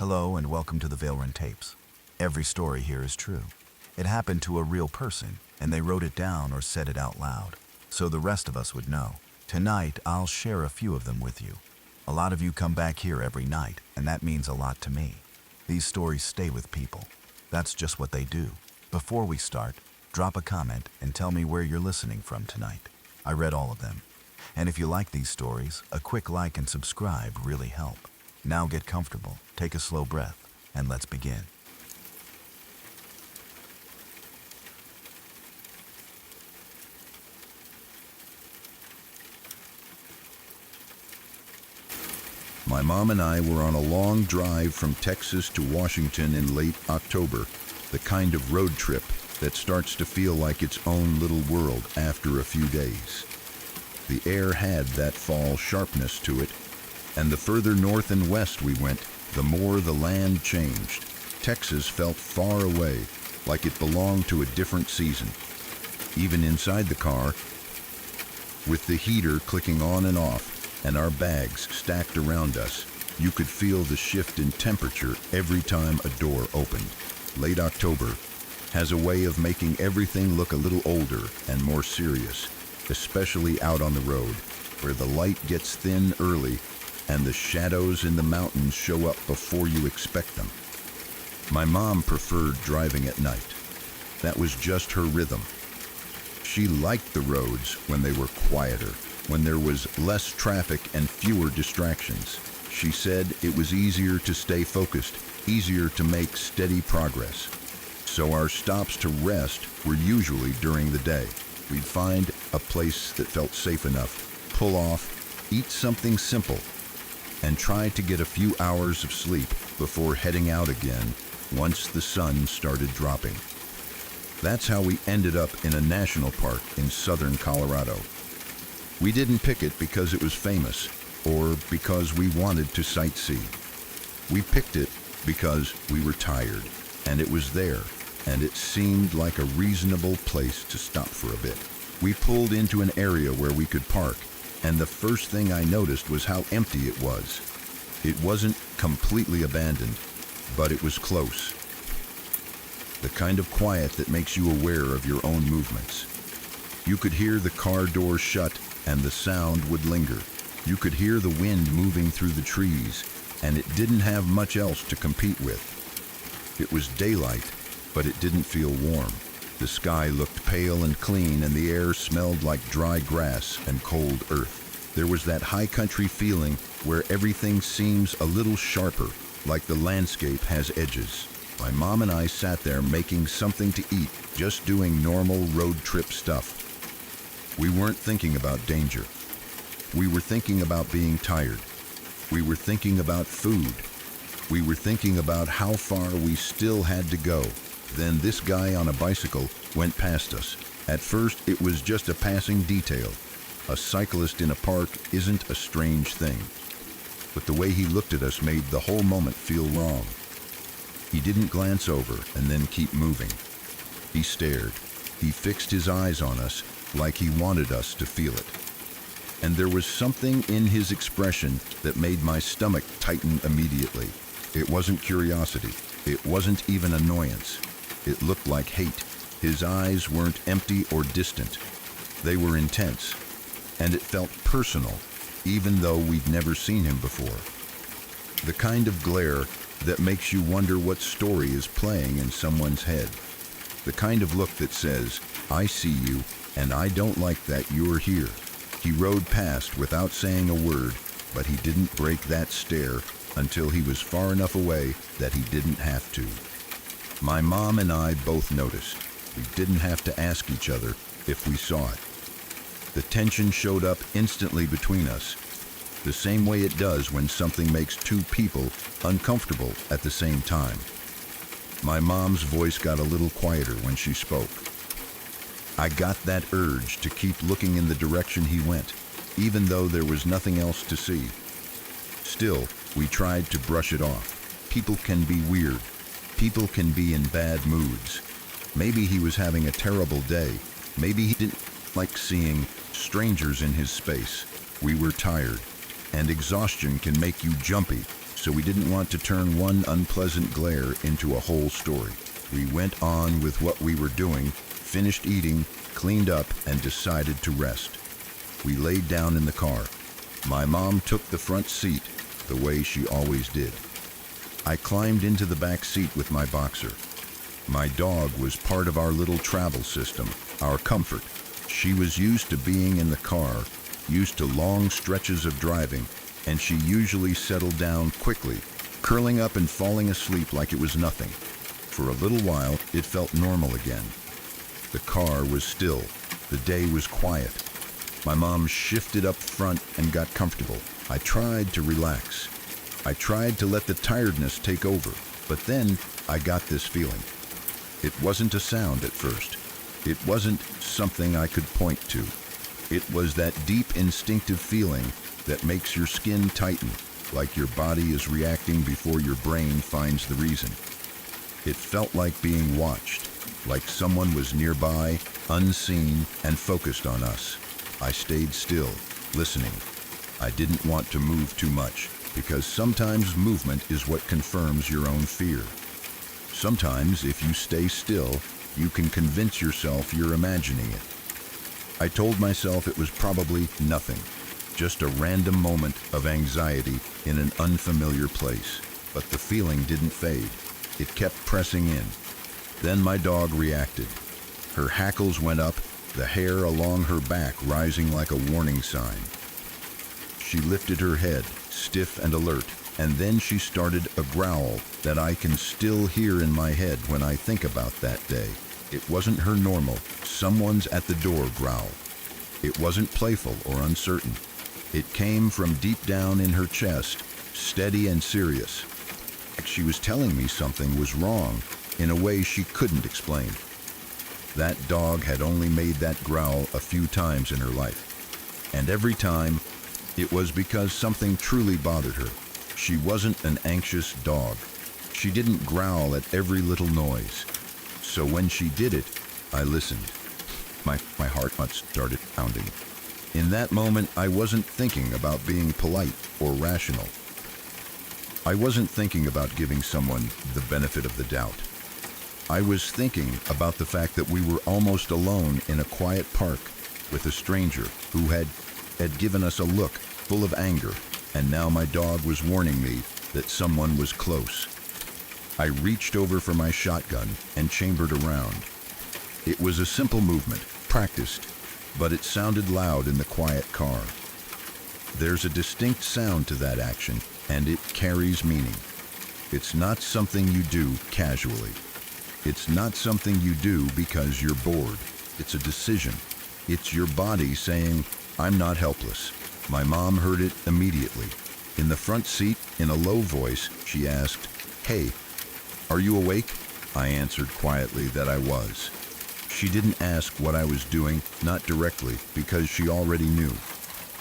Hello and welcome to the Vailrun Tapes. Every story here is true. It happened to a real person, and they wrote it down or said it out loud, so the rest of us would know. Tonight, I'll share a few of them with you. A lot of you come back here every night, and that means a lot to me. These stories stay with people. That's just what they do. Before we start, drop a comment and tell me where you're listening from tonight. I read all of them. And if you like these stories, a quick like and subscribe really help. Now get comfortable, take a slow breath, and let's begin. My mom and I were on a long drive from Texas to Washington in late October, the kind of road trip that starts to feel like its own little world after a few days. The air had that fall sharpness to it, and the further north and west we went, the more the land changed. Texas felt far away, like it belonged to a different season. Even inside the car, with the heater clicking on and off, and our bags stacked around us, you could feel the shift in temperature every time a door opened. Late October has a way of making everything look a little older and more serious, especially out on the road, where the light gets thin early and the shadows in the mountains show up before you expect them. My mom preferred driving at night. That was just her rhythm. She liked the roads when they were quieter, when there was less traffic and fewer distractions. She said it was easier to stay focused, easier to make steady progress. So our stops to rest were usually during the day. We'd find a place that felt safe enough, pull off, eat something simple, and try to get a few hours of sleep before heading out again once the sun started dropping. That's how we ended up in a national park in southern Colorado. We didn't pick it because it was famous or because we wanted to sightsee. We picked it because we were tired, and it was there, and it seemed like a reasonable place to stop for a bit. We pulled into an area where we could park, and the first thing I noticed was how empty it was. It wasn't completely abandoned, but it was close. The kind of quiet that makes you aware of your own movements. You could hear the car door shut, and the sound would linger. You could hear the wind moving through the trees, and it didn't have much else to compete with. It was daylight, but it didn't feel warm. The sky looked pale and clean, and the air smelled like dry grass and cold earth. There was that high country feeling where everything seems a little sharper, like the landscape has edges. My mom and I sat there making something to eat, just doing normal road trip stuff. We weren't thinking about danger. We were thinking about being tired. We were thinking about food. We were thinking about how far we still had to go. Then this guy on a bicycle went past us. At first, it was just a passing detail. A cyclist in a park isn't a strange thing. But the way he looked at us made the whole moment feel wrong. He didn't glance over and then keep moving. He stared. He fixed his eyes on us like he wanted us to feel it. And there was something in his expression that made my stomach tighten immediately. It wasn't curiosity. It wasn't even annoyance. It looked like hate. His eyes weren't empty or distant. They were intense, and it felt personal, even though we'd never seen him before. The kind of glare that makes you wonder what story is playing in someone's head. The kind of look that says, I see you, and I don't like that you're here. He rode past without saying a word, but he didn't break that stare until he was far enough away that he didn't have to. My mom and I both noticed. We didn't have to ask each other if we saw it. The tension showed up instantly between us, the same way it does when something makes two people uncomfortable at the same time. My mom's voice got a little quieter when she spoke. I got that urge to keep looking in the direction he went, even though there was nothing else to see. Still, we tried to brush it off. People can be weird. People can be in bad moods. Maybe he was having a terrible day. Maybe he didn't like seeing strangers in his space. We were tired, and exhaustion can make you jumpy, so we didn't want to turn one unpleasant glare into a whole story. We went on with what we were doing, finished eating, cleaned up, and decided to rest. We laid down in the car. My mom took the front seat, the way she always did. I climbed into the back seat with my boxer. My dog was part of our little travel system, our comfort. She was used to being in the car, used to long stretches of driving, and she usually settled down quickly, curling up and falling asleep like it was nothing. For a little while, it felt normal again. The car was still. The day was quiet. My mom shifted up front and got comfortable. I tried to relax. I tried to let the tiredness take over, but then I got this feeling. It wasn't a sound at first. It wasn't something I could point to. It was that deep instinctive feeling that makes your skin tighten, like your body is reacting before your brain finds the reason. It felt like being watched, like someone was nearby, unseen, and focused on us. I stayed still, listening. I didn't want to move too much, because sometimes movement is what confirms your own fear. Sometimes, if you stay still, you can convince yourself you're imagining it. I told myself it was probably nothing, just a random moment of anxiety in an unfamiliar place. But the feeling didn't fade. It kept pressing in. Then my dog reacted. Her hackles went up, the hair along her back rising like a warning sign. She lifted her head, stiff and alert, and then she started a growl that I can still hear in my head when I think about that day. It wasn't her normal, someone's at the door growl. It wasn't playful or uncertain. It came from deep down in her chest, steady and serious. Like she was telling me something was wrong in a way she couldn't explain. That dog had only made that growl a few times in her life. And every time, it was because something truly bothered her. She wasn't an anxious dog. She didn't growl at every little noise. So when she did it, I listened. My heart started pounding. In that moment, I wasn't thinking about being polite or rational. I wasn't thinking about giving someone the benefit of the doubt. I was thinking about the fact that we were almost alone in a quiet park with a stranger who had given us a look full of anger, and now my dog was warning me that someone was close. I reached over for my shotgun and chambered around. It was a simple movement, practiced, but it sounded loud in the quiet car. There's a distinct sound to that action, and it carries meaning. It's not something you do casually. It's not something you do because you're bored. It's a decision. It's your body saying, I'm not helpless. My mom heard it immediately. In the front seat, in a low voice, she asked, Hey, are you awake? I answered quietly that I was. She didn't ask what I was doing, not directly, because she already knew.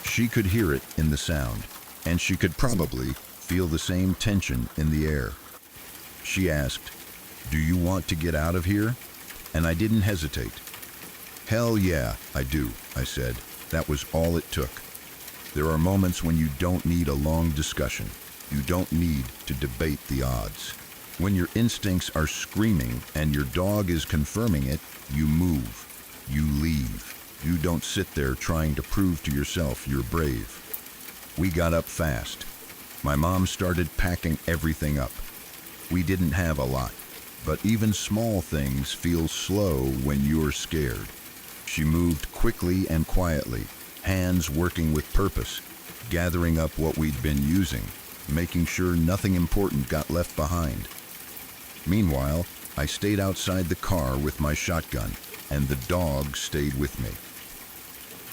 She could hear it in the sound, and she could probably feel the same tension in the air. She asked, Do you want to get out of here? And I didn't hesitate. Hell yeah, I do, I said. That was all it took. There are moments when you don't need a long discussion. You don't need to debate the odds. When your instincts are screaming and your dog is confirming it, you move. You leave. You don't sit there trying to prove to yourself you're brave. We got up fast. My mom started packing everything up. We didn't have a lot, but even small things feel slow when you're scared. She moved quickly and quietly, hands working with purpose, gathering up what we'd been using, making sure nothing important got left behind. Meanwhile, I stayed outside the car with my shotgun, and the dog stayed with me.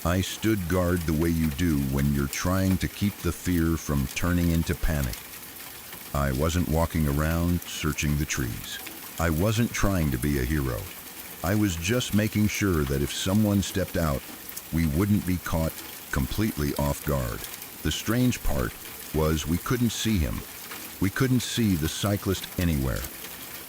I stood guard the way you do when you're trying to keep the fear from turning into panic. I wasn't walking around searching the trees. I wasn't trying to be a hero. I was just making sure that if someone stepped out, we wouldn't be caught completely off guard. The strange part was we couldn't see him. We couldn't see the cyclist anywhere.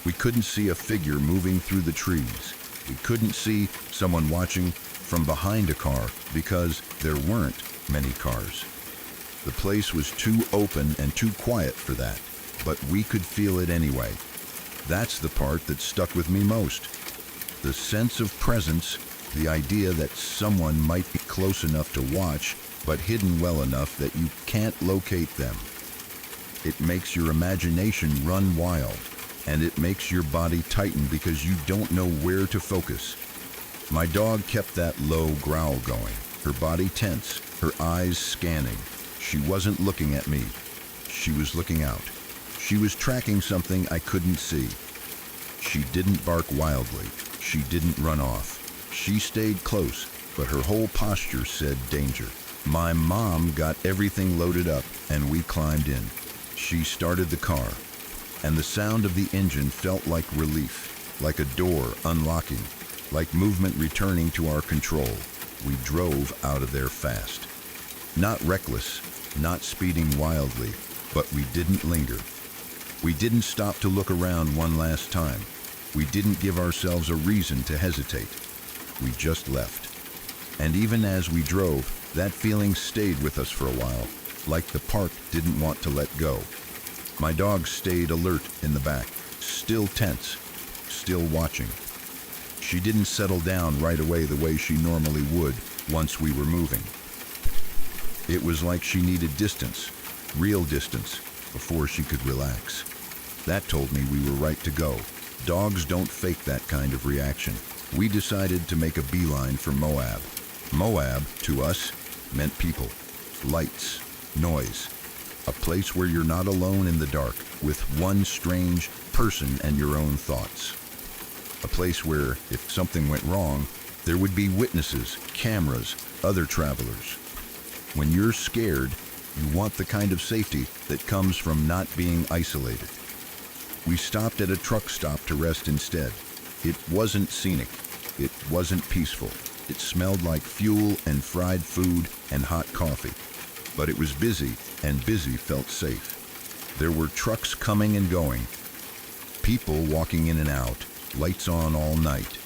We couldn't see a figure moving through the trees. We couldn't see someone watching from behind a car because there weren't many cars. The place was too open and too quiet for that, but we could feel it anyway. That's the part that stuck with me most. The sense of presence, the idea that someone might be close enough to watch, but hidden well enough that you can't locate them. It makes your imagination run wild, and it makes your body tighten because you don't know where to focus. My dog kept that low growl going, her body tense, her eyes scanning. She wasn't looking at me. She was looking out. She was tracking something I couldn't see. She didn't bark wildly. She didn't run off. She stayed close, but her whole posture said danger. My mom got everything loaded up, and we climbed in. She started the car, and the sound of the engine felt like relief, like a door unlocking, like movement returning to our control. We drove out of there fast. Not reckless, not speeding wildly, but we didn't linger. We didn't stop to look around one last time. We didn't give ourselves a reason to hesitate. We just left. And even as we drove, that feeling stayed with us for a while, like the park didn't want to let go. My dog stayed alert in the back, still tense, still watching. She didn't settle down right away the way she normally would once we were moving. It was like she needed distance, real distance, before she could relax. That told me we were right to go. Dogs don't fake that kind of reaction. We decided to make a beeline for Moab. Moab, to us, meant people, lights, noise. A place where you're not alone in the dark with one strange person and your own thoughts. A place where, if something went wrong, there would be witnesses, cameras, other travelers. When you're scared, you want the kind of safety that comes from not being isolated. We stopped at a truck stop to rest instead. It wasn't scenic. It wasn't peaceful. It smelled like fuel and fried food and hot coffee. But it was busy, and busy felt safe. There were trucks coming and going, people walking in and out, lights on all night.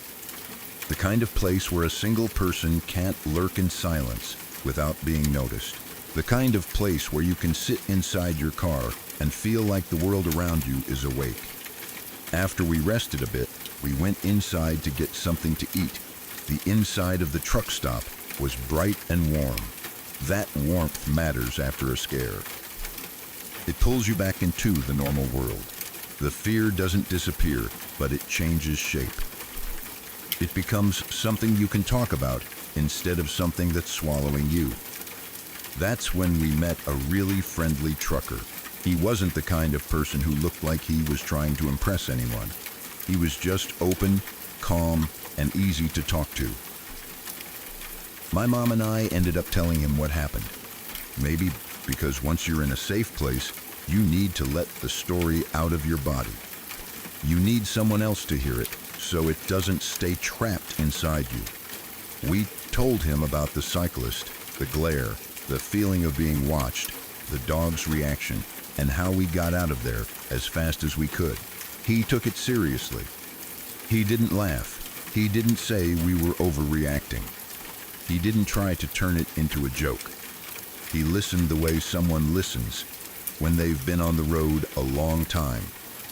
The kind of place where a single person can't lurk in silence without being noticed. The kind of place where you can sit inside your car and feel like the world around you is awake. After we rested a bit, we went inside to get something to eat. The inside of the truck stop was bright and warm. That warmth matters after a scare. It pulls you back into the normal world. The fear doesn't disappear, but it changes shape. It becomes something you can talk about instead of something that's swallowing you. That's when we met a really friendly trucker. He wasn't the kind of person who looked like he was trying to impress anyone. He was just open, calm, and easy to talk to. My mom and I ended up telling him what happened. Maybe because once you're in a safe place, you need to let the story out of your body. You need someone else to hear it, so it doesn't stay trapped inside you. We told him about the cyclist, the glare, the feeling of being watched, the dog's reaction, and how we got out of there as fast as we could. He took it seriously. He didn't laugh. He didn't say we were overreacting. He didn't try to turn it into a joke. He listened the way someone listens when they've been on the road a long time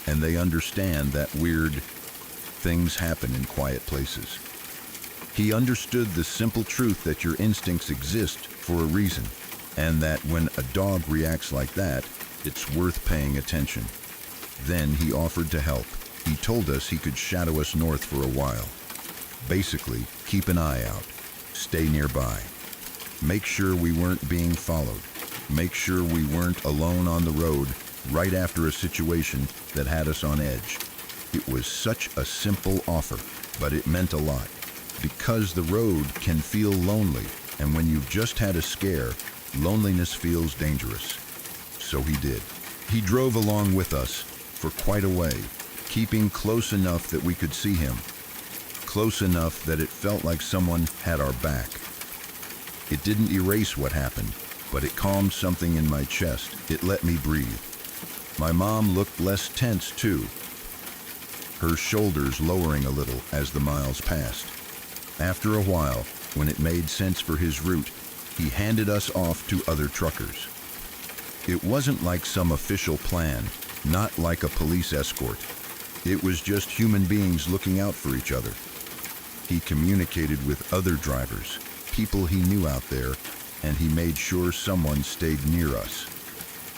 and they understand that weird things happen in quiet places. He understood the simple truth that your instincts exist for a reason, and that when a dog reacts like that, it's worth paying attention. Then he offered to help. He told us he could shadow us north for a while. Basically, keep an eye out. Stay nearby. Make sure we weren't being followed. Make sure we weren't alone on the road right after a situation that had us on edge. It was such a simple offer, but it meant a lot. Because the road can feel lonely, and when you've just had a scare, loneliness feels dangerous. So he did. He drove along with us for quite a way, keeping close enough that we could see him. Close enough that it felt like someone had our back. It didn't erase what happened, but it calmed something in my chest. It let me breathe. My mom looked less tense too, her shoulders lowering a little as the miles passed. After a while, when it made sense for his route, he handed us off to other truckers. It wasn't like some official plan, not like a police escort. It was just human beings looking out for each other. He communicated with other drivers, people he knew out there, and he made sure someone stayed near us.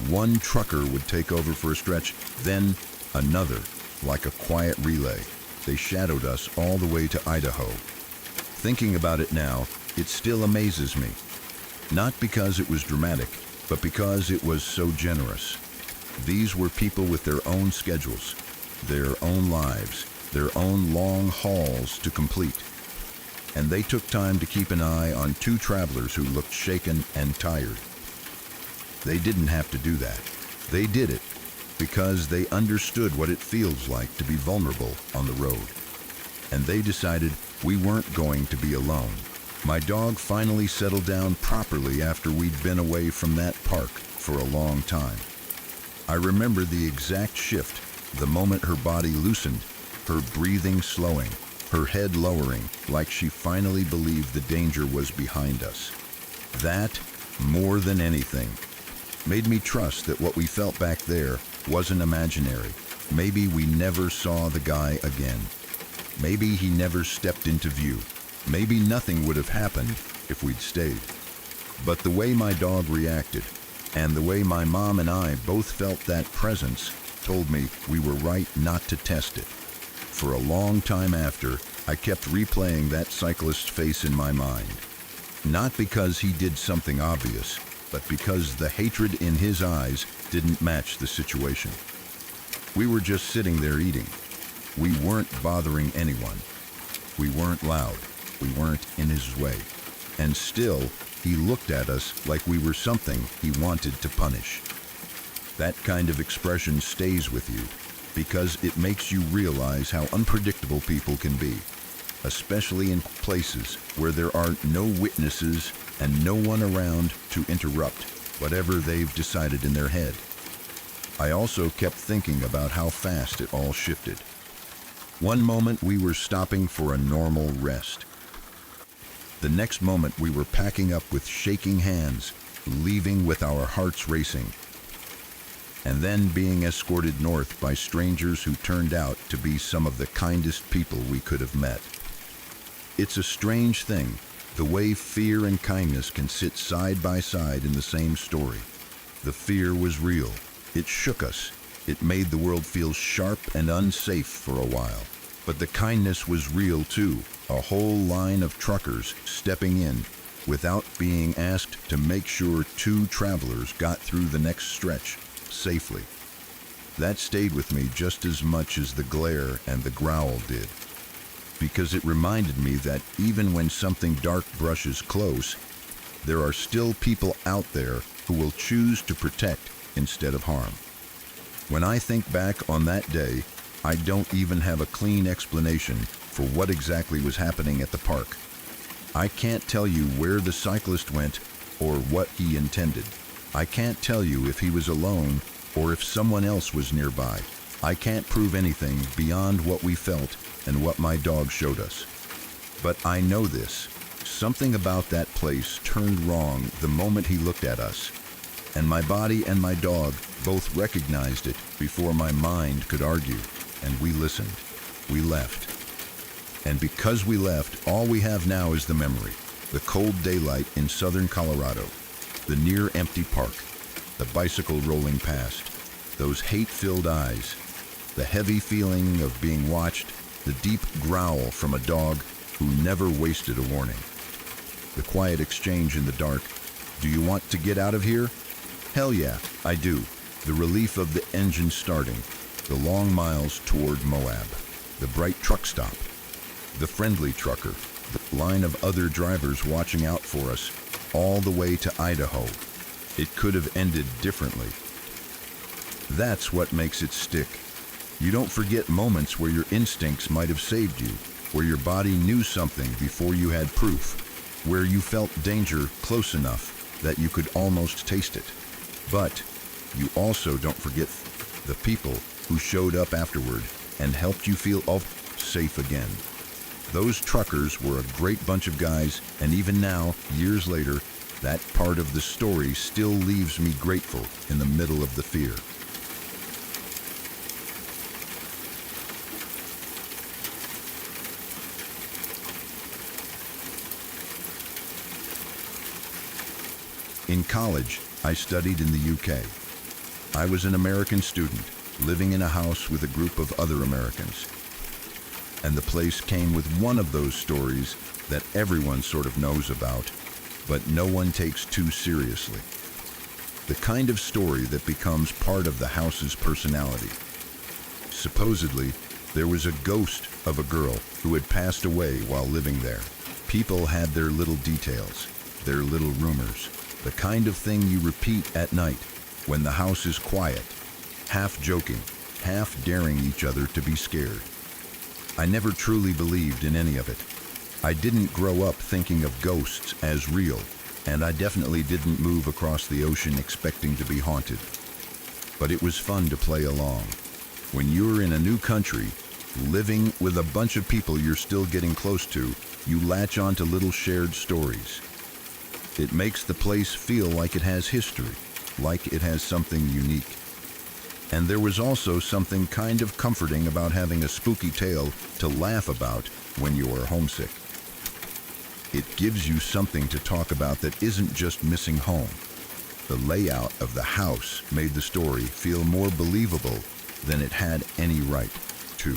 One trucker would take over for a stretch, then another, like a quiet relay. They shadowed us all the way to Idaho. Thinking about it now, it still amazes me. Not because it was dramatic, but because it was so generous. These were people with their own schedules, their own lives, their own long hauls to complete. And they took time to keep an eye on two travelers who looked shaken and tired. They didn't have to do that. They did it because they understood what it feels like to be vulnerable on the road. And they decided we weren't going to be alone. My dog finally settled down properly after we'd been away from that park for a long time. I remember the exact shift, the moment her body loosened, her breathing slowing, her head lowering, like she finally believed the danger was behind us. That, more than anything, made me trust that what we felt back there wasn't imaginary. Maybe we never saw the guy again. Maybe he never stepped into view. Maybe nothing would have happened if we'd stayed. But the way my dog reacted, and the way my mom and I both felt that presence, told me we were right not to test it. For a long time after, I kept replaying that cyclist's face in my mind. Not because he did something obvious, but because the hatred in his eyes didn't match the situation. We were just sitting there eating. We weren't bothering anyone. We weren't loud. We weren't in his way. And still, he looked at us like we were something he wanted to punish. That kind of expression stays with you because it makes you realize how unpredictable people can be, especially in places where there are no witnesses and no one around to interrupt whatever they've decided in their head. I also kept thinking about how fast it all shifted. One moment we were stopping for a normal rest. The next moment we were packing up with shaking hands, leaving with our hearts racing, and then being escorted north by strangers who turned out to be some of the kindest people we could have met. It's a strange thing, the way fear and kindness can sit side by side in the same story. The fear was real. It shook us. It made the world feel sharp and unsafe for a while. But the kindness was real too. A whole line of truckers stepping in without being asked to make sure two travelers got through the next stretch safely. That stayed with me just as much as the glare and the growl did, because it reminded me that even when something dark brushes close, there are still people out there who will choose to protect instead of harm. When I think back on that day, I don't even have a clean explanation for what exactly was happening at the park. I can't tell you where the cyclist went or what he intended. I can't tell you if he was alone or if someone else was nearby. I can't prove anything beyond what we felt and what my dog showed us. But I know this. Something about that place turned wrong the moment he looked at us. And my body and my dog both recognized it before my mind could argue. And we listened. We left. And because we left, all we have now is the memory. The cold daylight in southern Colorado. The near-empty park. The bicycle rolling past. Those hate-filled eyes. The heavy feeling of being watched. The deep growl from a dog who never wasted a warning. The quiet exchange in the dark. Do you want to get out of here? Hell yeah, I do. The relief of the engine starting. The long miles toward Moab. The bright truck stop. The friendly trucker. The line of other drivers watching out for us. All the way to Idaho. It could have ended differently. That's what makes it stick. You don't forget moments where your instincts might have saved you, where your body knew something before you had proof, where you felt danger close enough that you could almost taste it. But you also don't forget the people who showed up afterward and helped you feel safe again. Those truckers were a great bunch of guys, and even now, years later, That part of the story still leaves me grateful in the middle of the fear. In college, I studied in the UK. I was an American student, living in a house with a group of other Americans. And the place came with one of those stories that everyone sort of knows about, but no one takes too seriously. The kind of story that becomes part of the house's personality. Supposedly, there was a ghost of a girl who had passed away while living there. People had their little details, their little rumors, the kind of thing you repeat at night when the house is quiet, half joking, half daring each other to be scared. I never truly believed in any of it. I didn't grow up thinking of ghosts as real, and I definitely didn't move across the ocean expecting to be haunted. But it was fun to play along. When you're in a new country, living with a bunch of people you're still getting close to, you latch onto little shared stories. It makes the place feel like it has history, like it has something unique. And there was also something kind of comforting about having a spooky tale to laugh about when you are homesick. It gives you something to talk about that isn't just missing home. The layout of the house made the story feel more believable than it had any right to.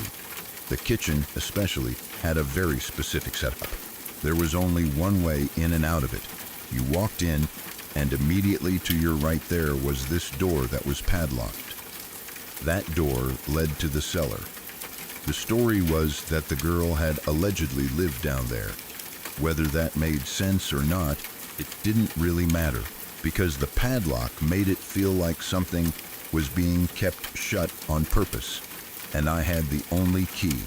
The kitchen, especially, had a very specific setup. There was only one way in and out of it. You walked in, and immediately to your right there was this door that was padlocked. That door led to the cellar. The story was that the girl had allegedly lived down there. Whether that made sense or not, it didn't really matter, because the padlock made it feel like something was being kept shut on purpose, and I had the only key.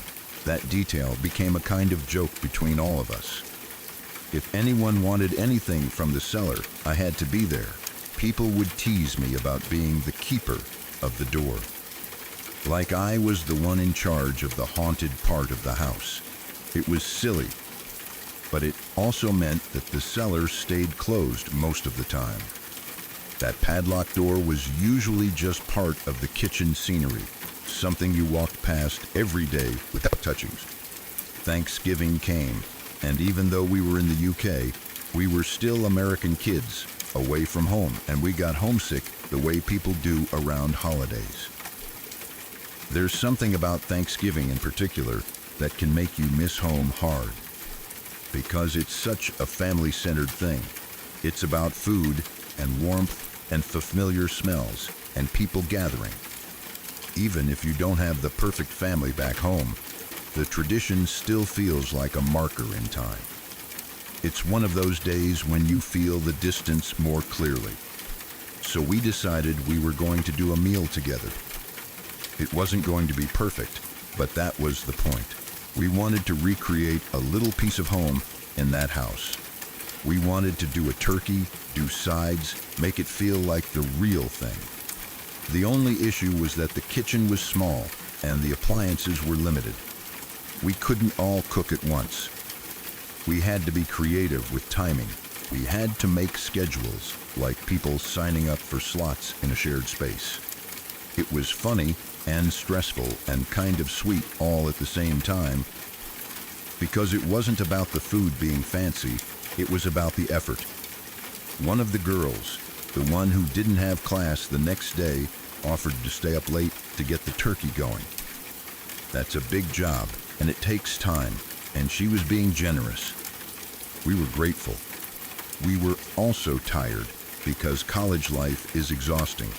That detail became a kind of joke between all of us. If anyone wanted anything from the cellar, I had to be there. People would tease me about being the keeper of the door. Like I was the one in charge of the haunted part of the house. It was silly, but it also meant that the cellar stayed closed most of the time. That padlock door was usually just part of the kitchen scenery, something you walked past every day without touching. Thanksgiving came, and even though we were in the UK, we were still American kids, away from home, and we got homesick the way people do around holidays. There's something about Thanksgiving in particular that can make you miss home hard, because it's such a family-centered thing. It's about food and warmth and familiar smells and people gathering. Even if you don't have the perfect family back home, the tradition still feels like a marker in time. It's one of those days when you feel the distance more clearly. So we decided we were going to do a meal together. It wasn't going to be perfect, but that was the point. We wanted to recreate a little piece of home in that house. We wanted to do a turkey, do sides, make it feel like the real thing. The only issue was that the kitchen was small and the appliances were limited. We couldn't all cook at once. We had to be creative with timing. We had to make schedules, like people signing up for slots in a shared space. It was funny and stressful and kind of sweet all at the same time, because it wasn't about the food being fancy, it was about the effort. One of the girls, the one who didn't have class the next day, offered to stay up late to get the turkey going. That's a big job, and it takes time, and she was being generous. We were grateful. We were also tired, because college life is exhausting,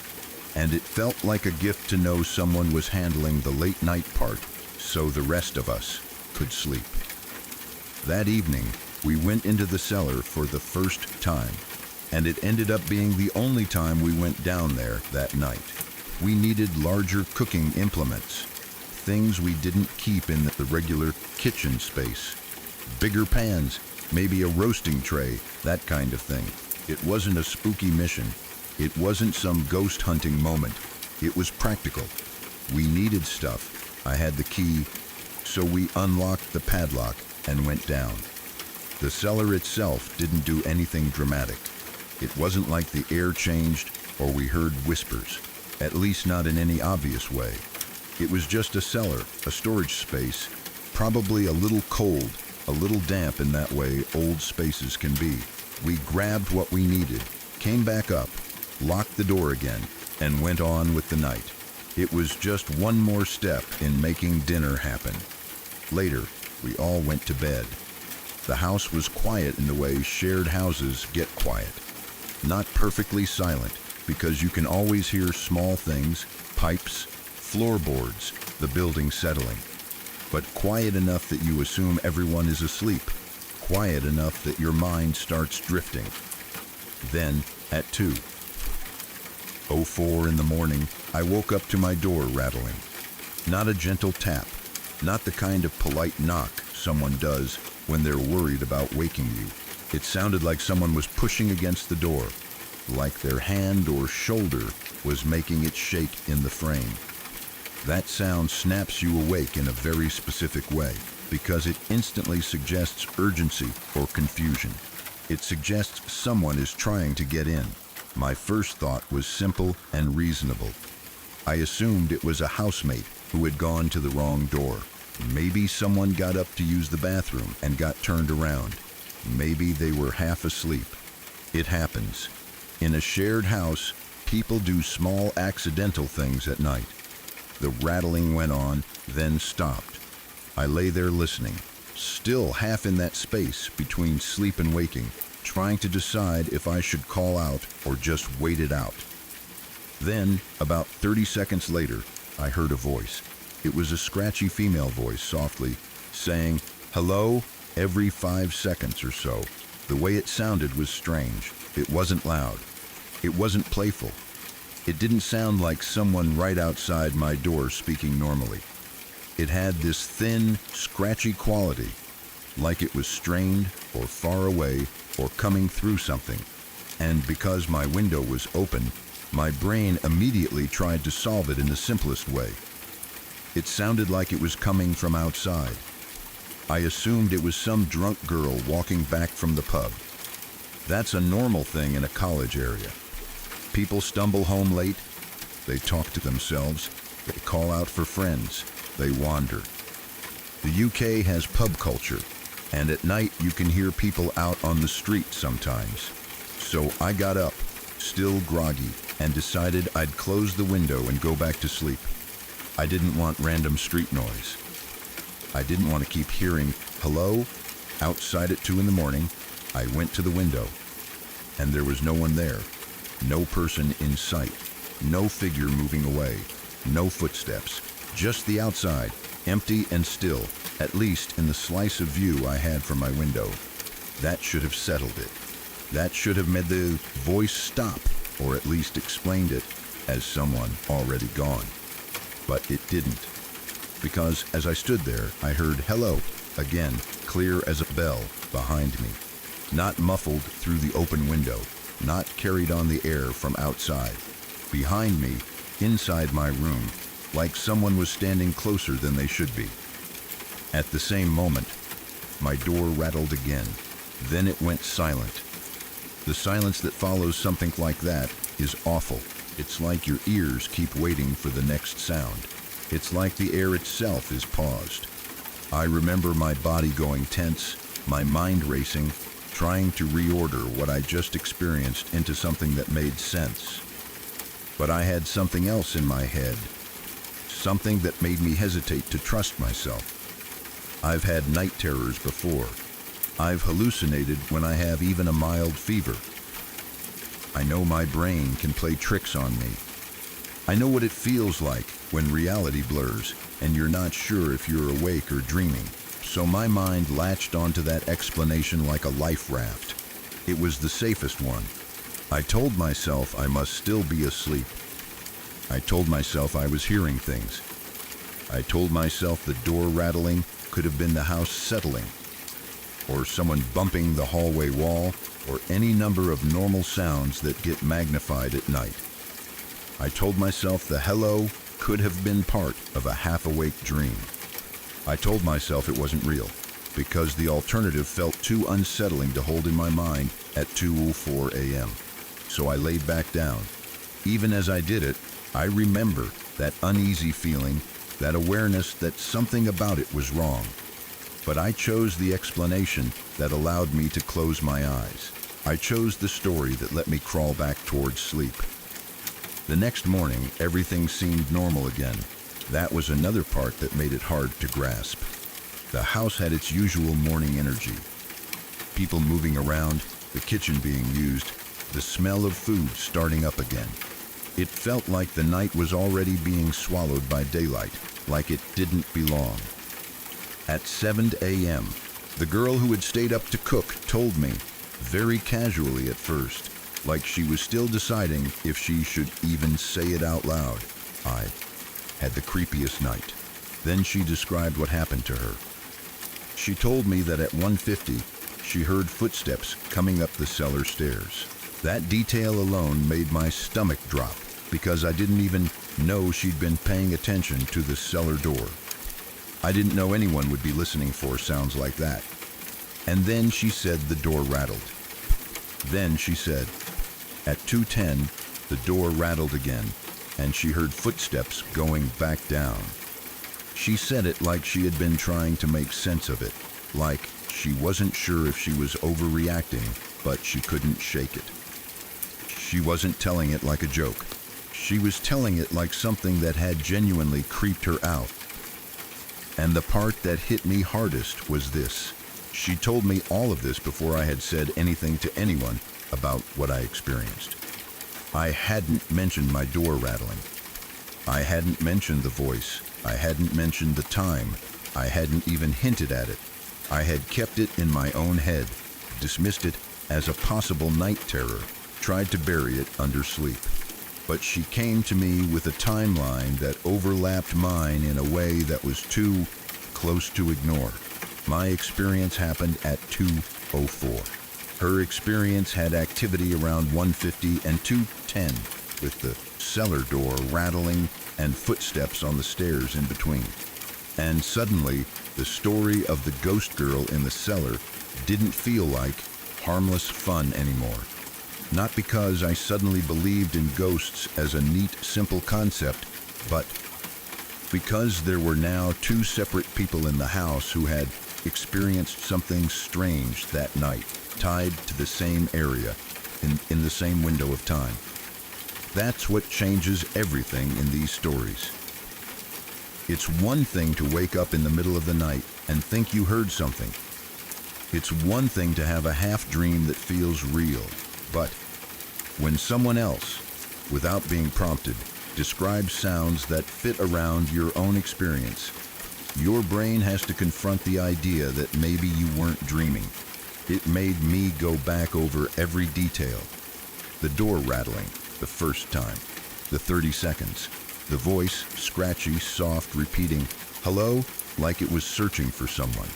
and it felt like a gift to know someone was handling the late night part, so the rest of us could sleep. That evening, we went into the cellar for the first time, and it ended up being the only time we went down there that night. We needed larger cooking implements, things we didn't keep in the regular kitchen space. Bigger pans, maybe a roasting tray, that kind of thing. It wasn't a spooky mission. It wasn't some ghost hunting moment. It was practical. We needed stuff. I had the key, so we unlocked the padlock and went down. The cellar itself didn't do anything dramatic. It wasn't like the air changed or we heard whispers, at least not in any obvious way. It was just a cellar, a storage space, probably a little cold, a little damp in that way old spaces can be. We grabbed what we needed, came back up, locked the door again, and went on with the night. It was just one more step in making dinner happen. Later, we all went to bed. The house was quiet in the way shared houses get quiet. Not perfectly silent, because you can always hear small things, pipes, floorboards, the building settling. But quiet enough that you assume everyone is asleep. Quiet enough that your mind starts drifting. Then, at 2:04 in the morning, I woke up to my door rattling. Not a gentle tap, not the kind of polite knock someone does when they're worried about waking you. It sounded like someone was pushing against the door, like their hand or shoulder was making it shake in the frame. That sound snaps you awake in a very specific way, because it instantly suggests urgency or confusion. It suggests someone is trying to get in. My first thought was simple and reasonable. I assumed it was a housemate who had gone to the wrong door. Maybe someone got up to use the bathroom and got turned around. Maybe they were half asleep. It happens. In a shared house, people do small accidental things at night. The rattling went on, then stopped. I lay there listening, still half in that space between sleep and waking, trying to decide if I should call out or just wait it out. Then, about 30 seconds later, I heard a voice. It was a scratchy female voice, softly, saying, "Hello," every 5 seconds or so. The way it sounded was strange. It wasn't loud. It wasn't playful. It didn't sound like someone right outside my door speaking normally. It had this thin, scratchy quality, like it was strained or far away or coming through something. And because my window was open, my brain immediately tried to solve it in the simplest way. It sounded like it was coming from outside. I assumed it was some drunk girl walking back from the pub. That's a normal thing in a college area. People stumble home late, they talk to themselves, they call out for friends, they wander. The UK has pub culture, and at night you can hear people out on the street sometimes. So I got up, still groggy, and decided I'd close the window and go back to sleep. I didn't want random street noise. I didn't want to keep hearing "hello" outside at 2 in the morning. I went to the window, and there was no one there. No person in sight. No figure moving away. No footsteps. Just the outside, empty and still, at least in the slice of view I had from my window. That should have settled it. That should have made the voice stop, or at least explained it as someone already gone. But it didn't. Because as I stood there, I heard "hello" again, clear as a bell, behind me. Not muffled through the open window, not carried on the air from outside. Behind me, inside my room, like someone was standing closer than they should be. At the same moment, my door rattled again. Then it went silent. The silence that follows something like that is awful. It's like your ears keep waiting for the next sound. It's like the air itself is paused. I remember my body going tense, my mind racing, trying to reorder what I just experienced into something that made sense. But I had something else in my head, something that made me hesitate to trust myself. I've had night terrors before. I've hallucinated when I have even a mild fever. I know my brain can play tricks on me. I know what it feels like when reality blurs and you're not sure if you're awake or dreaming. So my mind latched onto that explanation like a life raft. It was the safest one. I told myself I must still be asleep. I told myself I was hearing things. I told myself the door rattling could have been the house settling, or someone bumping the hallway wall, or any number of normal sounds that get magnified at night. I told myself the "hello" could have been part of a half-awake dream. I told myself it wasn't real, because the alternative felt too unsettling to hold in my mind at 2:04 a.m. so I laid back down. Even as I did it, I remember that uneasy feeling, that awareness that something about it was wrong. But I chose the explanation that allowed me to close my eyes. I chose the story that let me crawl back towards sleep. The next morning, everything seemed normal again. That was another part that made it hard to grasp. The house had its usual morning energy. People moving around, the kitchen being used, the smell of food starting up again. It felt like the night was already being swallowed by daylight, like it didn't belong. At 7 a.m., the girl who had stayed up to cook told me, very casually at first, like she was still deciding if she should even say it out loud, I had the creepiest night. Then she described what happened to her. She told me that at 1:50, she heard footsteps coming up the cellar stairs. That detail alone made my stomach drop because I didn't even know she'd been paying attention to the cellar door. I didn't know anyone would be listening for sounds like that. And then she said the door rattled. Then she said, at 2:10, the door rattled again, and she heard footsteps going back down. She said it like she had been trying to make sense of it, like she wasn't sure if she was overreacting, but she couldn't shake it. She wasn't telling it like a joke. She was telling it like something that had genuinely creeped her out. And the part that hit me hardest was this. She told me all of this before I had said anything to anyone about what I experienced. I hadn't mentioned my door rattling. I hadn't mentioned the voice. I hadn't mentioned the time. I hadn't even hinted at it. I had kept it in my own head, dismissed it as a possible night terror, tried to bury it under sleep. But she came to me with a timeline that overlapped mine in a way that was too close to ignore. My experience happened at 2:04. Her experience had activity around 1:50 and 2:10, with the cellar door rattling and footsteps on the stairs in between. And suddenly, the story of the ghost girl in the cellar didn't feel like harmless fun anymore. Not because I suddenly believed in ghosts as a neat, simple concept, but because there were now two separate people in the house who had experienced something strange that night, tied to the same area, in the same window of time. That's what changes everything in these stories. It's one thing to wake up in the middle of the night and think you heard something. It's one thing to have a half dream that feels real, but when someone else, without being prompted, describes sounds that fit around your own experience, your brain has to confront the idea that maybe you weren't dreaming. It made me go back over every detail. The door rattling, the first time, the 30 seconds, the voice, scratchy, soft, repeating, hello, like it was searching for someone.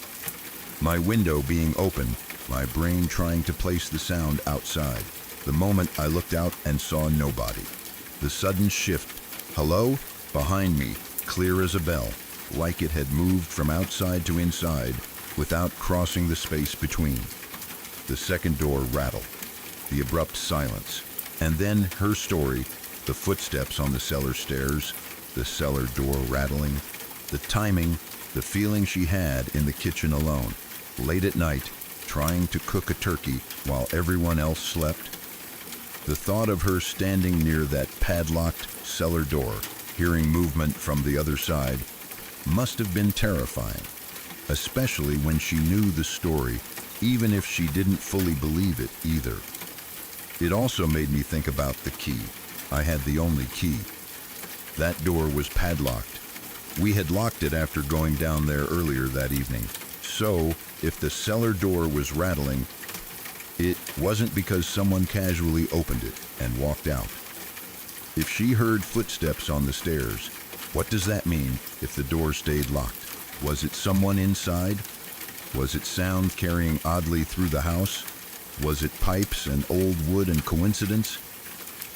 My window being open, my brain trying to place the sound outside. The moment I looked out and saw nobody. The sudden shift, hello, behind me, clear as a bell, like it had moved from outside to inside without crossing the space between. The second door rattle, the abrupt silence, and then her story, the footsteps on the cellar stairs, the cellar door rattling, the timing, the feeling she had in the kitchen alone, late at night, trying to cook a turkey while everyone else slept. The thought of her standing near that padlocked cellar door, hearing movement from the other side, must have been terrifying, especially when she knew the story, even if she didn't fully believe it either. It also made me think about the key. I had the only key. That door was padlocked. We had locked it after going down there earlier that evening. So, if the cellar door was rattling, it wasn't because someone casually opened it and walked out. If she heard footsteps on the stairs, what does that mean if the door stayed locked? Was it someone inside? Was it sound carrying oddly through the house? Was it pipes and old wood and coincidence?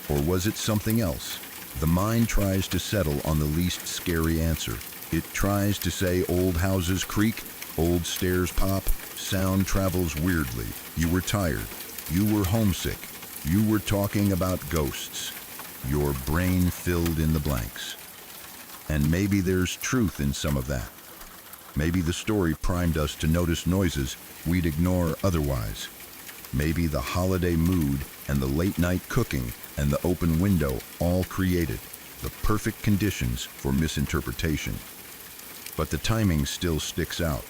Or was it something else? The mind tries to settle on the least scary answer. It tries to say old houses creak, old stairs pop, sound travels weirdly. You were tired. You were homesick. You were talking about ghosts. Your brain filled in the blanks. And maybe there's truth in some of that. Maybe the story primed us to notice noises we'd ignore otherwise. Maybe the holiday mood and the late night cooking and the open window all created the perfect conditions for misinterpretation. But the timing still sticks out.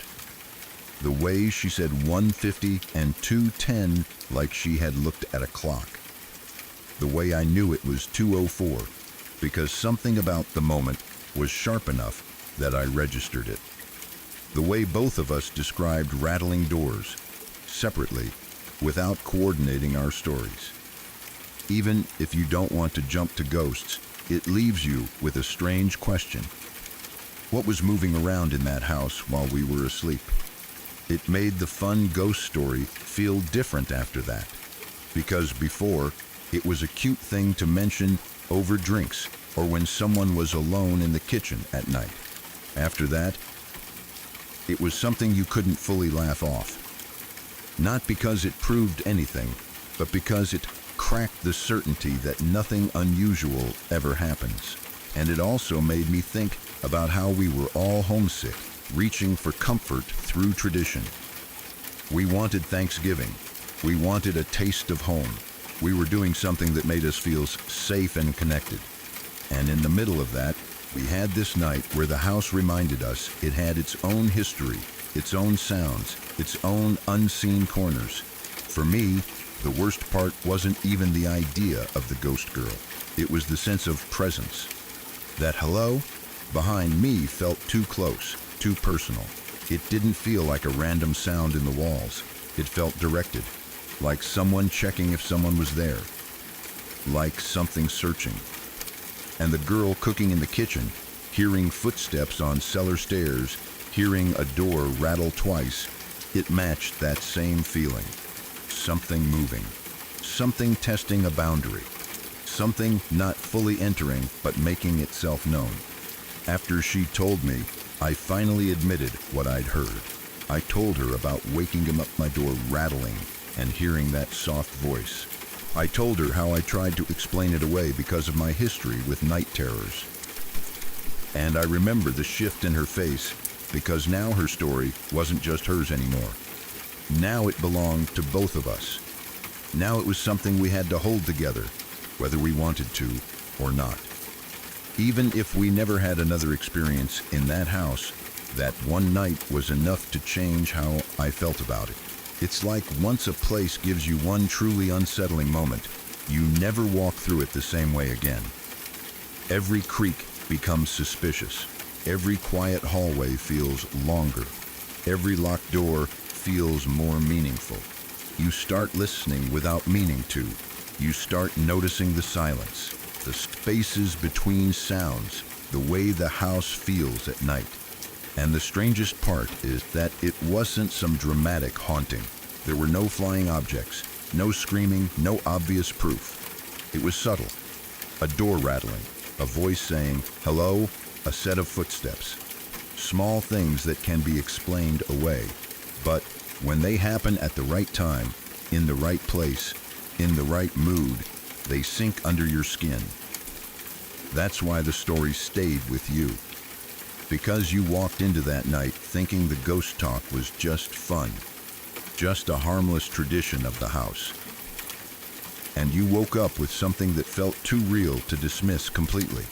The way she said 1:50 and 2:10 like she had looked at a clock. The way I knew it was 2:04 because something about the moment was sharp enough that I registered it. The way both of us described rattling doors, separately, without coordinating our stories. Even if you don't want to jump to ghosts, it leaves you with a strange question. What was moving around in that house while we were asleep? It made the fun ghost story feel different after that, because before, it was a cute thing to mention over drinks or when someone was alone in the kitchen at night. After that, it was something you couldn't fully laugh off. Not because it proved anything, but because it cracked the certainty that nothing unusual ever happens. And it also made me think about how we were all homesick, reaching for comfort through tradition. We wanted Thanksgiving. We wanted a taste of home. We were doing something that made us feel safe and connected. And in the middle of that, we had this night where the house reminded us it had its own history, its own sounds, its own unseen corners. For me, the worst part wasn't even the idea of the ghost girl. It was the sense of presence. That hello behind me felt too close, too personal. It didn't feel like a random sound in the walls. It felt directed, like someone checking if someone was there, like something searching. And the girl cooking in the kitchen, hearing footsteps on cellar stairs, hearing a door rattle twice, it matched that same feeling. Something moving, something testing a boundary, something not fully entering but making itself known. After she told me, I finally admitted what I'd heard. I told her about waking him up my door rattling and hearing that soft voice. I told her how I tried to explain it away because of my history with night terrors. And I remember the shift in her face because now her story wasn't just hers anymore. Now it belonged to both of us. Now it was something we had to hold together, whether we wanted to or not. Even if we never had another experience in that house, that one night was enough to change how I felt about it. It's like once a place gives you one truly unsettling moment, you never walk through it the same way again. Every creak becomes suspicious. Every quiet hallway feels longer. Every locked door feels more meaningful. You start listening without meaning to. You start noticing the silence, the spaces between sounds, the way the house feels at night. And the strangest part is that it wasn't some dramatic haunting. There were no flying objects, no screaming, no obvious proof. It was subtle. A door rattling, a voice saying, hello, a set of footsteps. Small things that can be explained away. But when they happen at the right time, in the right place, in the right mood, they sink under your skin. That's why the story stayed with you. Because you walked into that night thinking the ghost talk was just fun, just a harmless tradition of the house. And you woke up with something that felt too real to dismiss completely.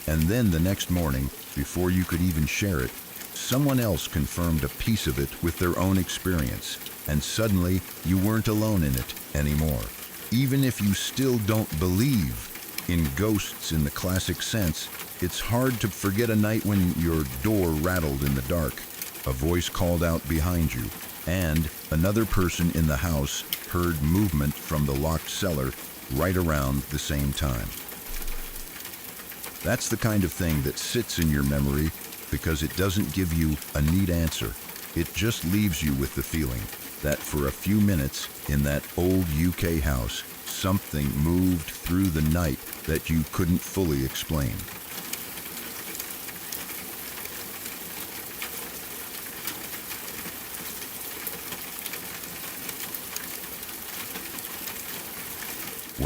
And then the next morning, before you could even share it, someone else confirmed a piece of it with their own experience, and suddenly you weren't alone in it anymore. Even if you still don't believe in ghosts in the classic sense, it's hard to forget a night when your door rattled in the dark, a voice called out behind you, and another person in the house heard movement from the locked cellar right around the same time. That's the kind of thing that sits in your memory because it doesn't give you a neat answer. It just leaves you with the feeling that for a few minutes in that old UK house, something moved through the night that you couldn't fully explain.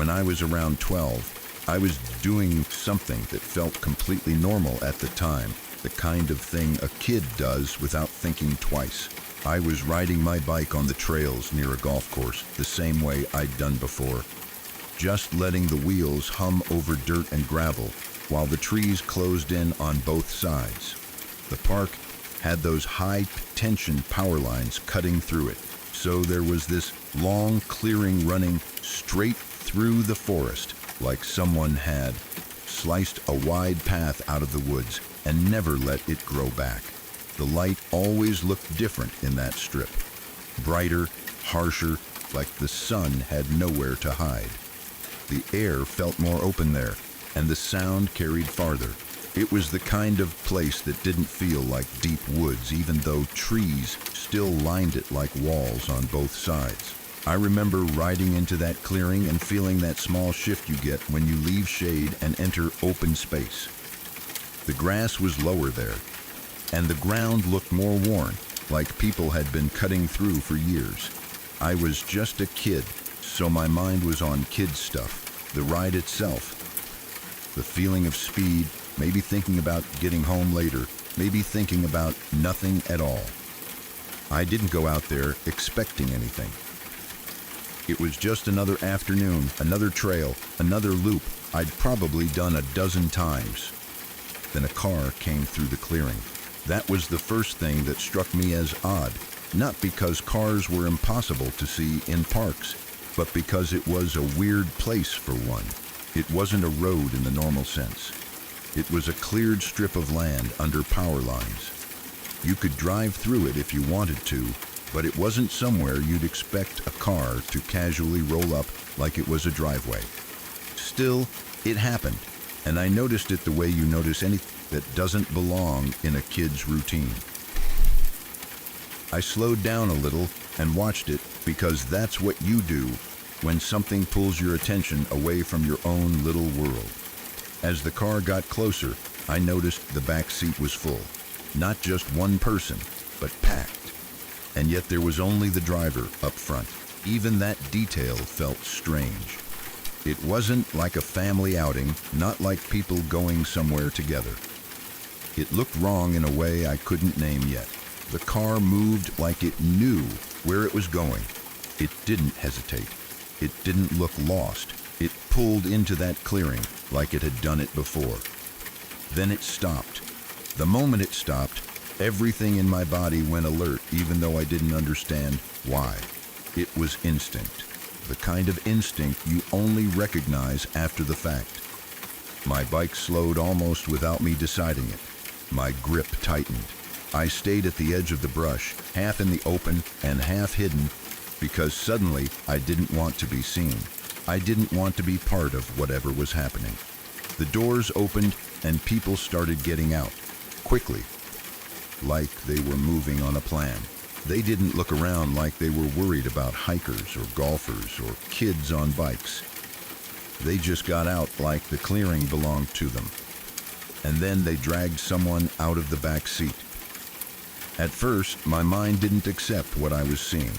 When I was around 12, I was doing something that felt completely normal at the time, the kind of thing a kid does without thinking twice. I was riding my bike on the trails near a golf course the same way I'd done before, just letting the wheels hum over dirt and gravel while the trees closed in on both sides. The park had those high-tension power lines cutting through it, so there was this long clearing running straight through the forest, like someone had sliced a wide path out of the woods and never let it grow back. The light always looked different in that strip. Brighter, harsher, like the sun had nowhere to hide. The air felt more open there, and the sound carried farther. It was the kind of place that didn't feel like deep woods, even though trees still lined it like walls on both sides. I remember riding into that clearing and feeling that small shift you get when you leave shade and enter open space. The grass was lower there, and the ground looked more worn, like people had been cutting through for years. I was just a kid, so my mind was on kid stuff, the ride itself, the feeling of speed, maybe thinking about getting home later, maybe thinking about nothing at all. I didn't go out there expecting anything. It was just another afternoon, another trail, another loop I'd probably done a dozen times. Then a car came through the clearing. That was the first thing that struck me as odd, not because cars were impossible to see in parks, but because it was a weird place for one. It wasn't a road in the normal sense. It was a cleared strip of land under power lines. You could drive through it if you wanted to, but it wasn't somewhere you'd expect a car to casually roll up like it was a driveway. Still, it happened, and I noticed it the way you notice anything that doesn't belong in a kid's routine. I slowed down a little and watched it because that's what you do when something pulls your attention away from your own little world. As the car got closer, I noticed the back seat was full. Not just one person, but packed. And yet there was only the driver up front. Even that detail felt strange. It wasn't like a family outing, not like people going somewhere together. It looked wrong in a way I couldn't name yet. The car moved like it knew where it was going. It didn't hesitate. It didn't look lost. It pulled into that clearing like it had done it before. Then it stopped. The moment it stopped, everything in my body went alert, even though I didn't understand why. It was instinct. The kind of instinct you only recognize after the fact. My bike slowed almost without me deciding it. My grip tightened. I stayed at the edge of the brush, half in the open and half hidden, because suddenly I didn't want to be seen. I didn't want to be part of whatever was happening. The doors opened and people started getting out, quickly, like they were moving on a plan. They didn't look around like they were worried about hikers or golfers or kids on bikes. They just got out like the clearing belonged to them. And then they dragged someone out of the back seat. At first, my mind didn't accept what I was seeing.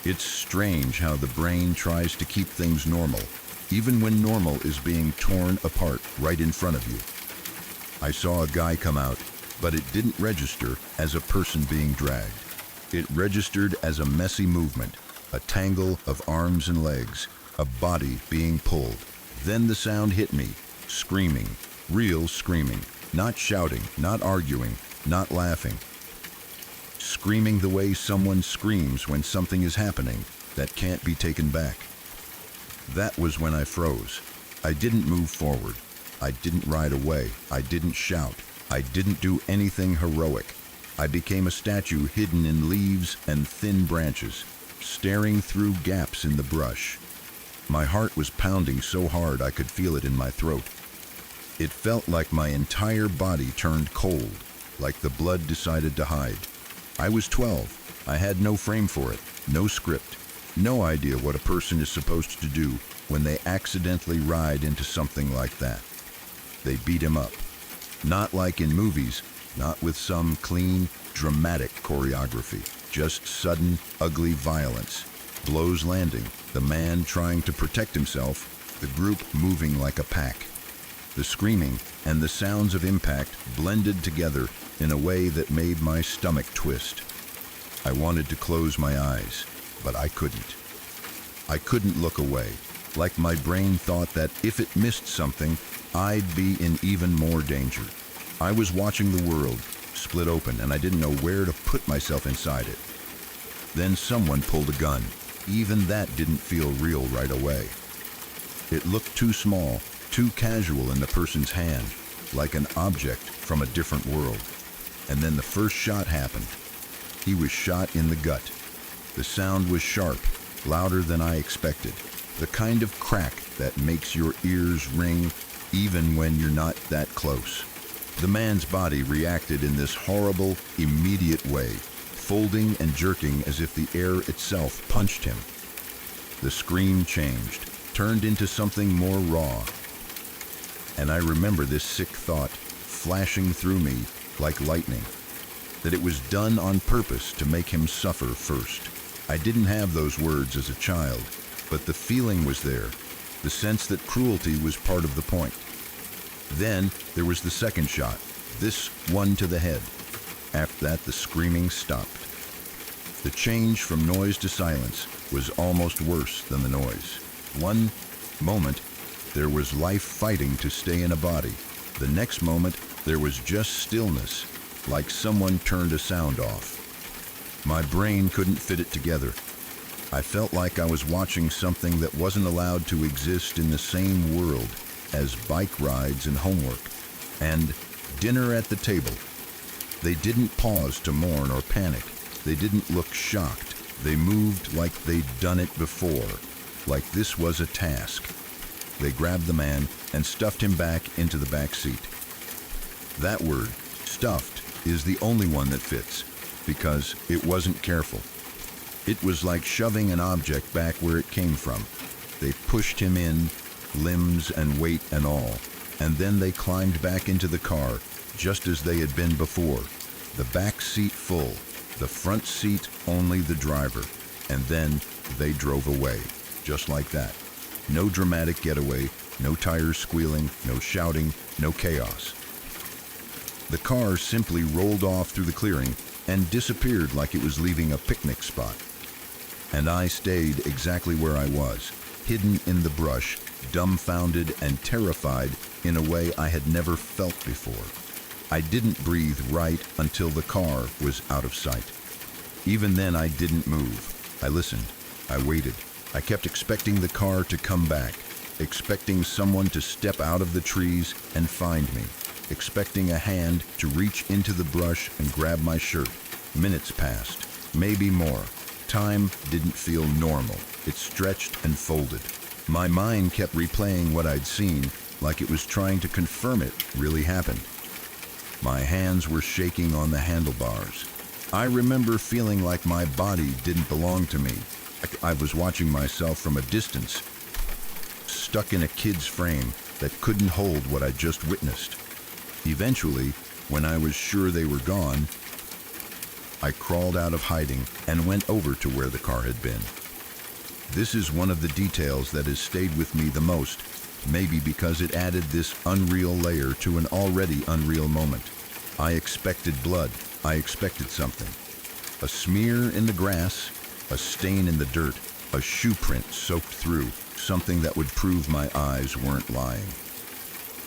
It's strange how the brain tries to keep things normal, even when normal is being torn apart right in front of you. I saw a guy come out, but it didn't register as a person being dragged. It registered as a messy movement, a tangle of arms and legs, a body being pulled. Then the sound hit me, screaming, real screaming, not shouting, not arguing, not laughing. Screaming the way someone screams when something is happening that can't be taken back. That was when I froze. I didn't move forward. I didn't ride away. I didn't shout. I didn't do anything heroic. I became a statue hidden in leaves and thin branches, staring through gaps in the brush. My heart was pounding so hard I could feel it in my throat. It felt like my entire body turned cold, like the blood decided to hide. I was 12. I had no frame for it, no script, no idea what a person is supposed to do when they accidentally ride into something like that. They beat him up. Not like in movies, not with some clean, dramatic choreography, just sudden, ugly violence. Blows landing, the man trying to protect himself the group moving like a pack. The screaming and the sounds of impact blended together in a way that made my stomach twist. I wanted to close my eyes, but I couldn't. I couldn't look away, like my brain thought that if it missed something, I'd be in even more danger. I was watching the world split open, and I didn't know where to put myself inside it. Then someone pulled a gun. Even that didn't feel real right away. It looked too small, too casual in the person's hand, like an object from a different world. And then the first shot happened. He was shot in the gut. The sound was sharp, louder than I expected. The kind of crack that makes your ears ring even when you're not that close. The man's body reacted in this horrible, immediate way, folding and jerking as if the air itself punched him. The scream changed, turned into something more raw. And I remember this sick thought flashing through me like lightning, that it was done on purpose to make him suffer first. I didn't have those words as a child, but the feeling was there, the sense that cruelty was part of the point. Then there was the second shot, this one to the head. After that, the screaming stopped. The change from noise to silence was almost worse than the noise. One moment, there was life fighting to stay in a body. The next moment, there was just stillness, like someone turned a sound off. My brain couldn't fit it together. I felt like I was watching something that wasn't allowed to exist in the same world as bike rides and homework, and dinner at the table. They didn't pause to mourn or panic. They didn't look shocked. They moved like they'd done it before, like this was a task. They grabbed the man and stuffed him back into the back seat. That word, stuffed, is the only one that fits, because it wasn't careful. It was like shoving an object back where it came from. They pushed him in, limbs and weight and all, and then they climbed back into the car, just as they had been before. The back seat full, the front seat only the driver, and then they drove away, just like that. No dramatic getaway, no tires squealing, no shouting, no chaos. The car simply rolled off through the clearing and disappeared like it was leaving a picnic spot. And I stayed exactly where I was, hidden in the brush, dumbfounded and terrified in a way I had never felt before. I didn't breathe right until the car was out of sight. Even then, I didn't move. I listened. I waited. I kept expecting the car to come back, expecting someone to step out of the trees and find me, expecting a hand to reach into the brush and grab my shirt. Minutes passed, maybe more. Time didn't feel normal. It stretched and folded. My mind kept replaying what I'd seen, like it was trying to confirm it really happened. My hands were shaking on the handlebars. I remember feeling like my body didn't belong to me. Like I was watching myself from a distance, stuck in a kid's frame that couldn't hold what I'd just witnessed. Eventually, when I was sure they were gone, I crawled out of hiding and went over to where the car had been. This is one of the details that has stayed with me the most, maybe because it added this unreal layer to an already unreal moment. I expected blood. I expected something. A smear in the grass, a stain in the dirt, a shoe print soaked through, something that would prove my eyes weren't lying.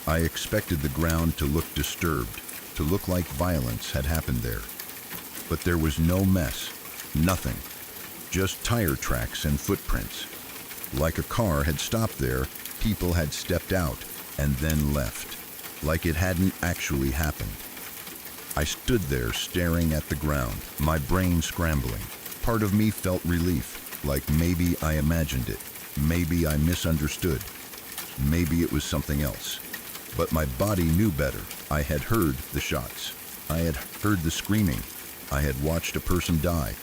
I expected the ground to look disturbed, to look like violence had happened there. But there was no mess, nothing, just tire tracks and footprints. Like a car had stopped there, people had stepped out and then left, like it hadn't actually happened. I stood there staring at the ground, my brain scrambling. Part of me felt relief, like maybe I imagined it, maybe I misunderstood, maybe it was something else. But my body knew better. I had heard the shots. I had heard the screaming. I had watched a person die.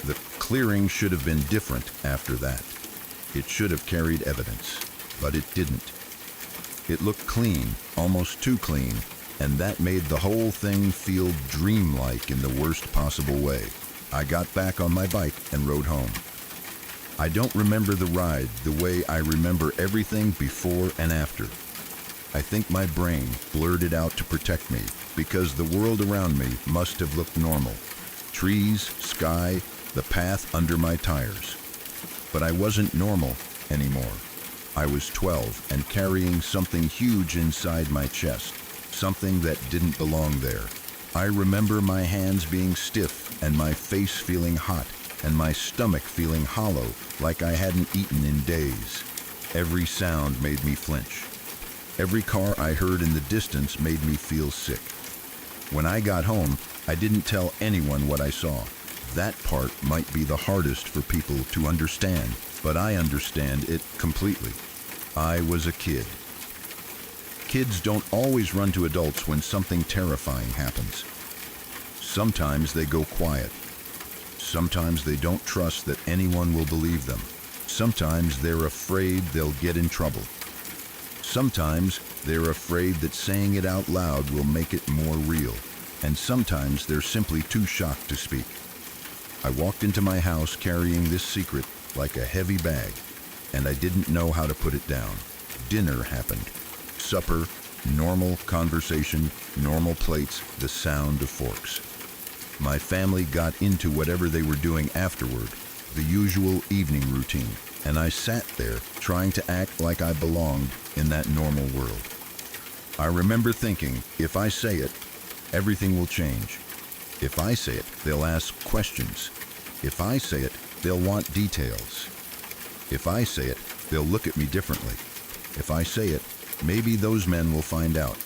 The clearing should have been different after that. It should have carried evidence, but it didn't. It looked clean, almost too clean, and that made the whole thing feel dreamlike in the worst possible way. I got back on my bike and rode home. I don't remember the ride the way I remember everything before and after. I think my brain blurred it out to protect me because the world around me must have looked normal. Trees, sky, the path under my tires. But I wasn't normal anymore. I was 12 and carrying something huge inside my chest, something that didn't belong there. I remember my hands being stiff and my face feeling hot and my stomach feeling hollow like I hadn't eaten in days. Every sound made me flinch. Every car I heard in the distance made me feel sick. When I got home, I didn't tell anyone what I saw. That part might be the hardest for people to understand, but I understand it completely. I was a kid. Kids don't always run to adults when something terrifying happens. Sometimes they go quiet. Sometimes they don't trust that anyone will believe them. Sometimes they're afraid they'll get in trouble. Sometimes they're afraid that saying it out loud will make it more real. And sometimes they're simply too shocked to speak. I walked into my house carrying this secret like a heavy bag, and I didn't know how to put it down. Dinner happened. Supper, normal conversation, normal plates, the sound of forks. My family got into whatever they were doing afterward, the usual evening routine, and I sat there trying to act like I belonged in that normal world. I remember thinking, if I say it, everything will change. If I say it, they'll ask questions. If I say it, they'll want details. If I say it, they'll look at me differently. If I say it, maybe those men will find out.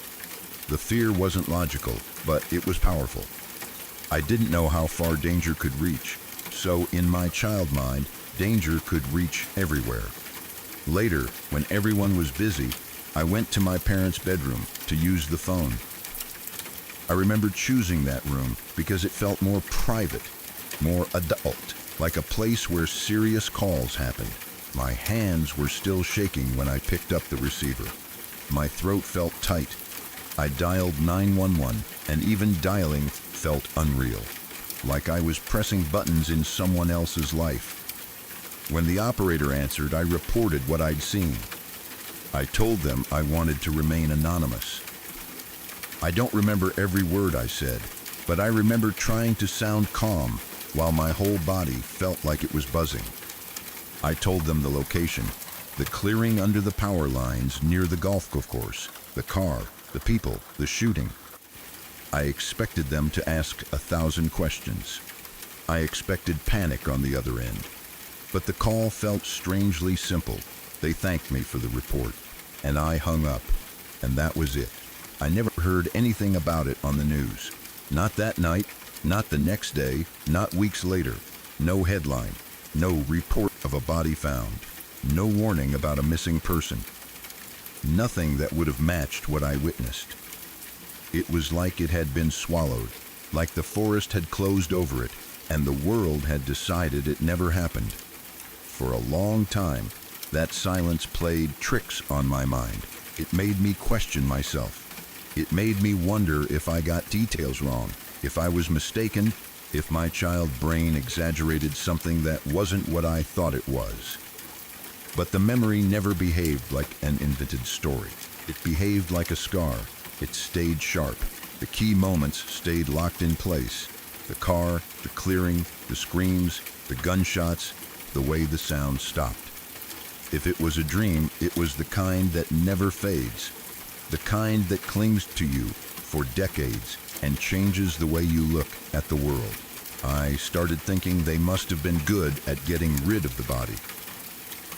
The fear wasn't logical, but it was powerful. I didn't know how far danger could reach, so in my child mind, danger could reach everywhere. Later, when everyone was busy, I went to my parents' bedroom to use the phone. I remember choosing that room because it felt more private, more adult, like a place where serious calls happened. My hands were still shaking when I picked up the receiver. My throat felt tight. I dialed 911, and even dialing felt unreal, like I was pressing buttons in someone else's life. When the operator answered, I reported what I'd seen. I told them I wanted to remain anonymous. I don't remember every word I said, but I remember trying to sound calm while my whole body felt like it was buzzing. I told them the location, the clearing under the power lines near the golf course, the car, the people, the shooting. I expected them to ask 1,000 questions. I expected panic on the other end. But the call felt strangely simple. They thanked me for the report, and I hung up, and that was it. I never heard anything about it on the news. Not that night, not the next day, not weeks later. No headline, no report of a body found, no warning about a missing person. Nothing that would have matched what I witnessed. It was like it had been swallowed, like the forest had closed over it, and the world had decided it never happened. For a long time, that silence played tricks on my mind. It made me question myself. It made me wonder if I got details wrong, if I was mistaken, if my child brain exaggerated something that wasn't what I thought it was. But the memory never behaved like an invented story. It behaved like a scar. It stayed sharp. The key moments stayed locked in place. The car, the clearing, the screams, the gunshots, the way the sound stopped. If it was a dream, it was the kind that never fades. The kind that clings to you for decades and changes the way you look at the world. I started thinking they must have been good at getting rid of the body.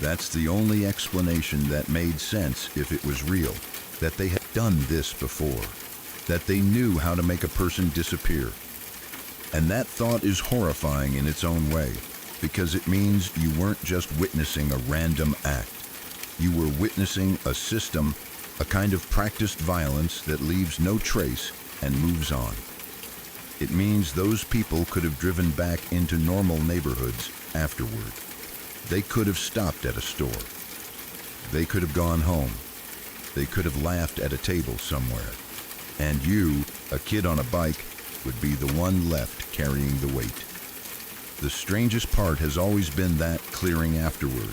That's the only explanation that made sense if it was real, that they had done this before, that they knew how to make a person disappear. And that thought is horrifying in its own way, because it means you weren't just witnessing a random act. You were witnessing a system, a kind of practiced violence that leaves no trace and moves on. It means those people could have driven back into normal neighborhoods afterward. They could have stopped at a store. They could have gone home. They could have laughed at a table somewhere. And you, a kid on a bike, would be the one left carrying the weight. The strangest part has always been that clearing afterward.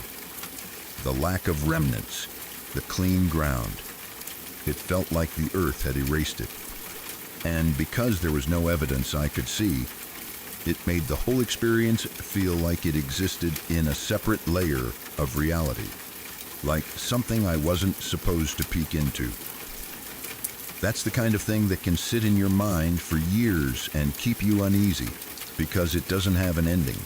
The lack of remnants, the clean ground. It felt like the earth had erased it. And because there was no evidence I could see, it made the whole experience feel like it existed in a separate layer of reality, like something I wasn't supposed to peek into. That's the kind of thing that can sit in your mind for years and keep you uneasy because it doesn't have an ending.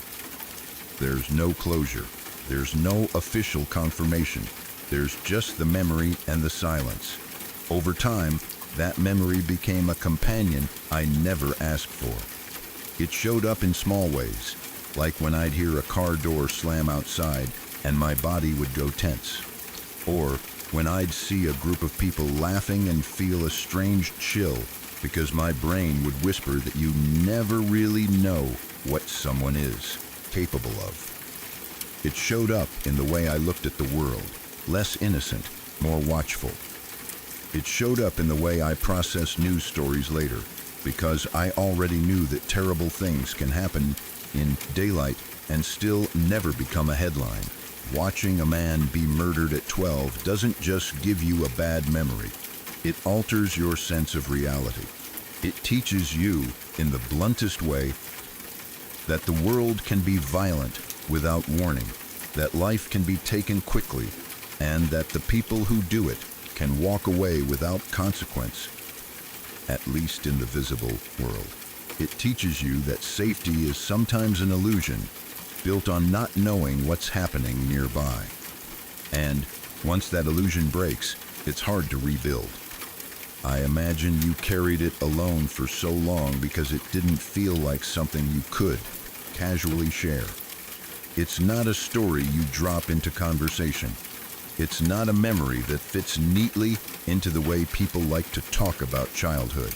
There's no closure. There's no official confirmation. There's just the memory and the silence. Over time, that memory became a companion I never asked for. It showed up in small ways, like when I'd hear a car door slam outside and my body would go tense. Or when I'd see a group of people laughing and feel a strange chill because my brain would whisper that you never really know what someone is capable of. It showed up in the way I looked at the world, less innocent, more watchful. It showed up in the way I processed news stories later, because I already knew that terrible things can happen in daylight and still never become a headline. Watching a man be murdered at 12 doesn't just give you a bad memory. It alters your sense of reality. It teaches you, in the bluntest way, that the world can be violent without warning, that life can be taken quickly, and that the people who do it can walk away without consequence, at least in the visible world. It teaches you that safety is sometimes an illusion built on not knowing what's happening nearby. And once that illusion breaks, it's hard to rebuild. I imagine you carried it alone for so long because it didn't feel like something you could casually share. It's not a story you drop into conversation. It's not a memory that fits neatly into the way people like to talk about childhood.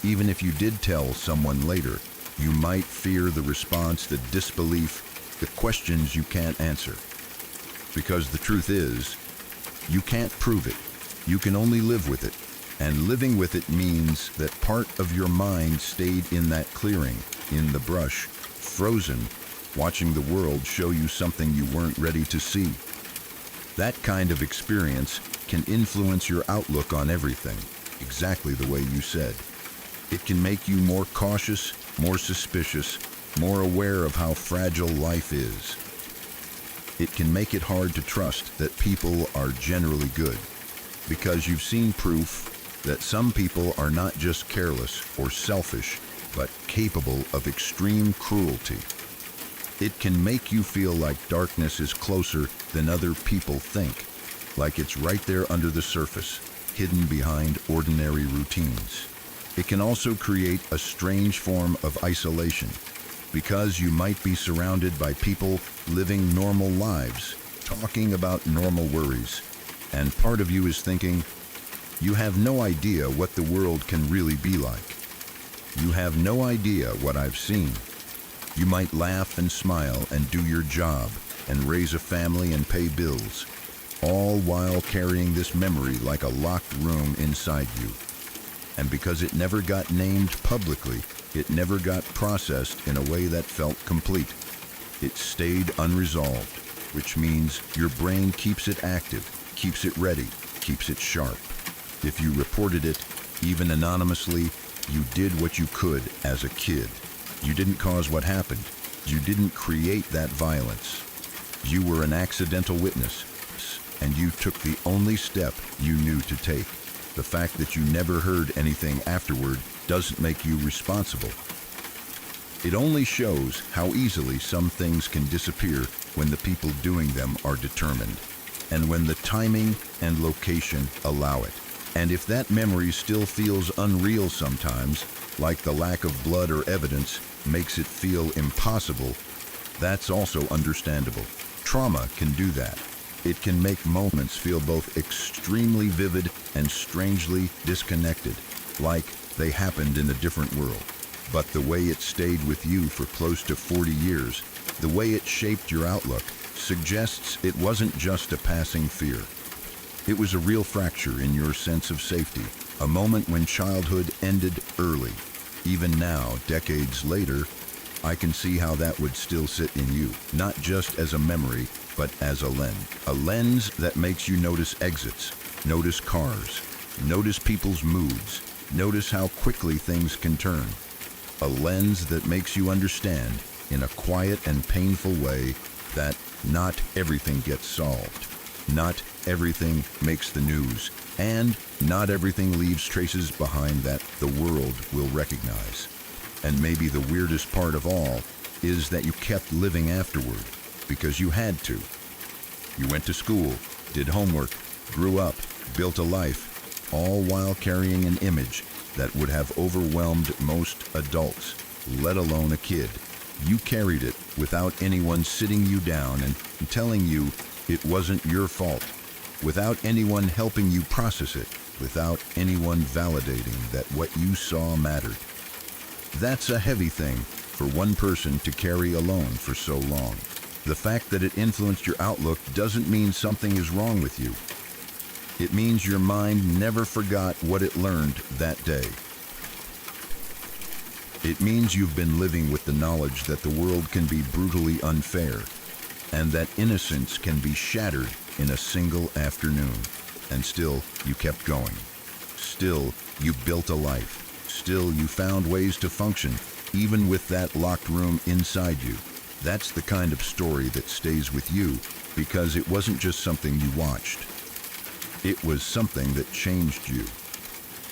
Even if you did tell someone later, you might fear the response, the disbelief, the questions you can't answer. Because the truth is, you can't prove it. You can only live with it. And living with it means that part of your mind stayed in that clearing, in the brush, frozen, watching the world show you something you weren't ready to see. That kind of experience can influence your outlook on everything, exactly the way you said. It can make you more cautious, more suspicious, more aware of how fragile life is. It can make it hard to trust that people are generally good, because you've seen proof that some people are not just careless or selfish, but capable of extreme cruelty. It can make you feel like darkness is closer than other people think, like it's right there under the surface, hidden behind ordinary routines. It can also create a strange form of isolation, because you might be surrounded by people living normal lives, talking about normal worries, and part of you is thinking, you have no idea what the world can really be like. You have no idea what I've seen. You might laugh and smile and do your job and raise a family and pay bills, all while carrying this memory like a locked room inside you. And because it never got named publicly, it never got processed in a way that felt complete. It stayed unresolved, which means your brain keeps it active, keeps it ready, keeps it sharp. If you reported it, even anonymously, you did what you could as a kid. You didn't cause what happened. You didn't create that violence. You were an accidental witness, and you took the only step you knew to take. The fact that you never heard anything afterward doesn't make you responsible. It only shows how easily some things can disappear when the people doing them are determined, and when the timing and location allow it. And if that memory still feels unreal sometimes, like the lack of blood or evidence makes it feel impossible, that's also understandable. Trauma can do that. It can make moments feel both extremely vivid and strangely disconnected, like they happened in a different world. But the way it stayed with you for close to 40 years, the way it shaped your outlook, suggests it wasn't just a passing fear. It was a real fracture in your sense of safety, a moment when childhood ended early. Even now, decades later, I can see how that would still sit in you, not just as a memory, but as a lens. A lens that makes you notice exits, notice cars, notice people's moods, notice how quickly things can turn. A lens that makes you understand, in a quiet and painful way, that not everything gets solved. Not everything makes the news, and not everything leaves traces behind that the world will recognize. And maybe the weirdest part of all is that you kept living afterward, because you had to. You went to school, did homework, grew up, built a life, all while carrying an image that would have overwhelmed most adults, let alone a kid. You carried it without anyone sitting you down and telling you it wasn't your fault, without anyone helping you process it, without anyone validating that what you saw mattered. That's a heavy thing for one person to carry alone for so long. The fact that it influenced your outlook doesn't mean something is wrong with you. It means your mind never forgot what it learned that day. It means you've been living with the knowledge that the world can be brutally unfair, and that innocence can be shattered in a single afternoon. And still, you kept going. Still, you built a life. Still, you found ways to function, even with that locked room inside you. That's the kind of story that stays with you, because it wasn't just something you watched. It was something that changed you.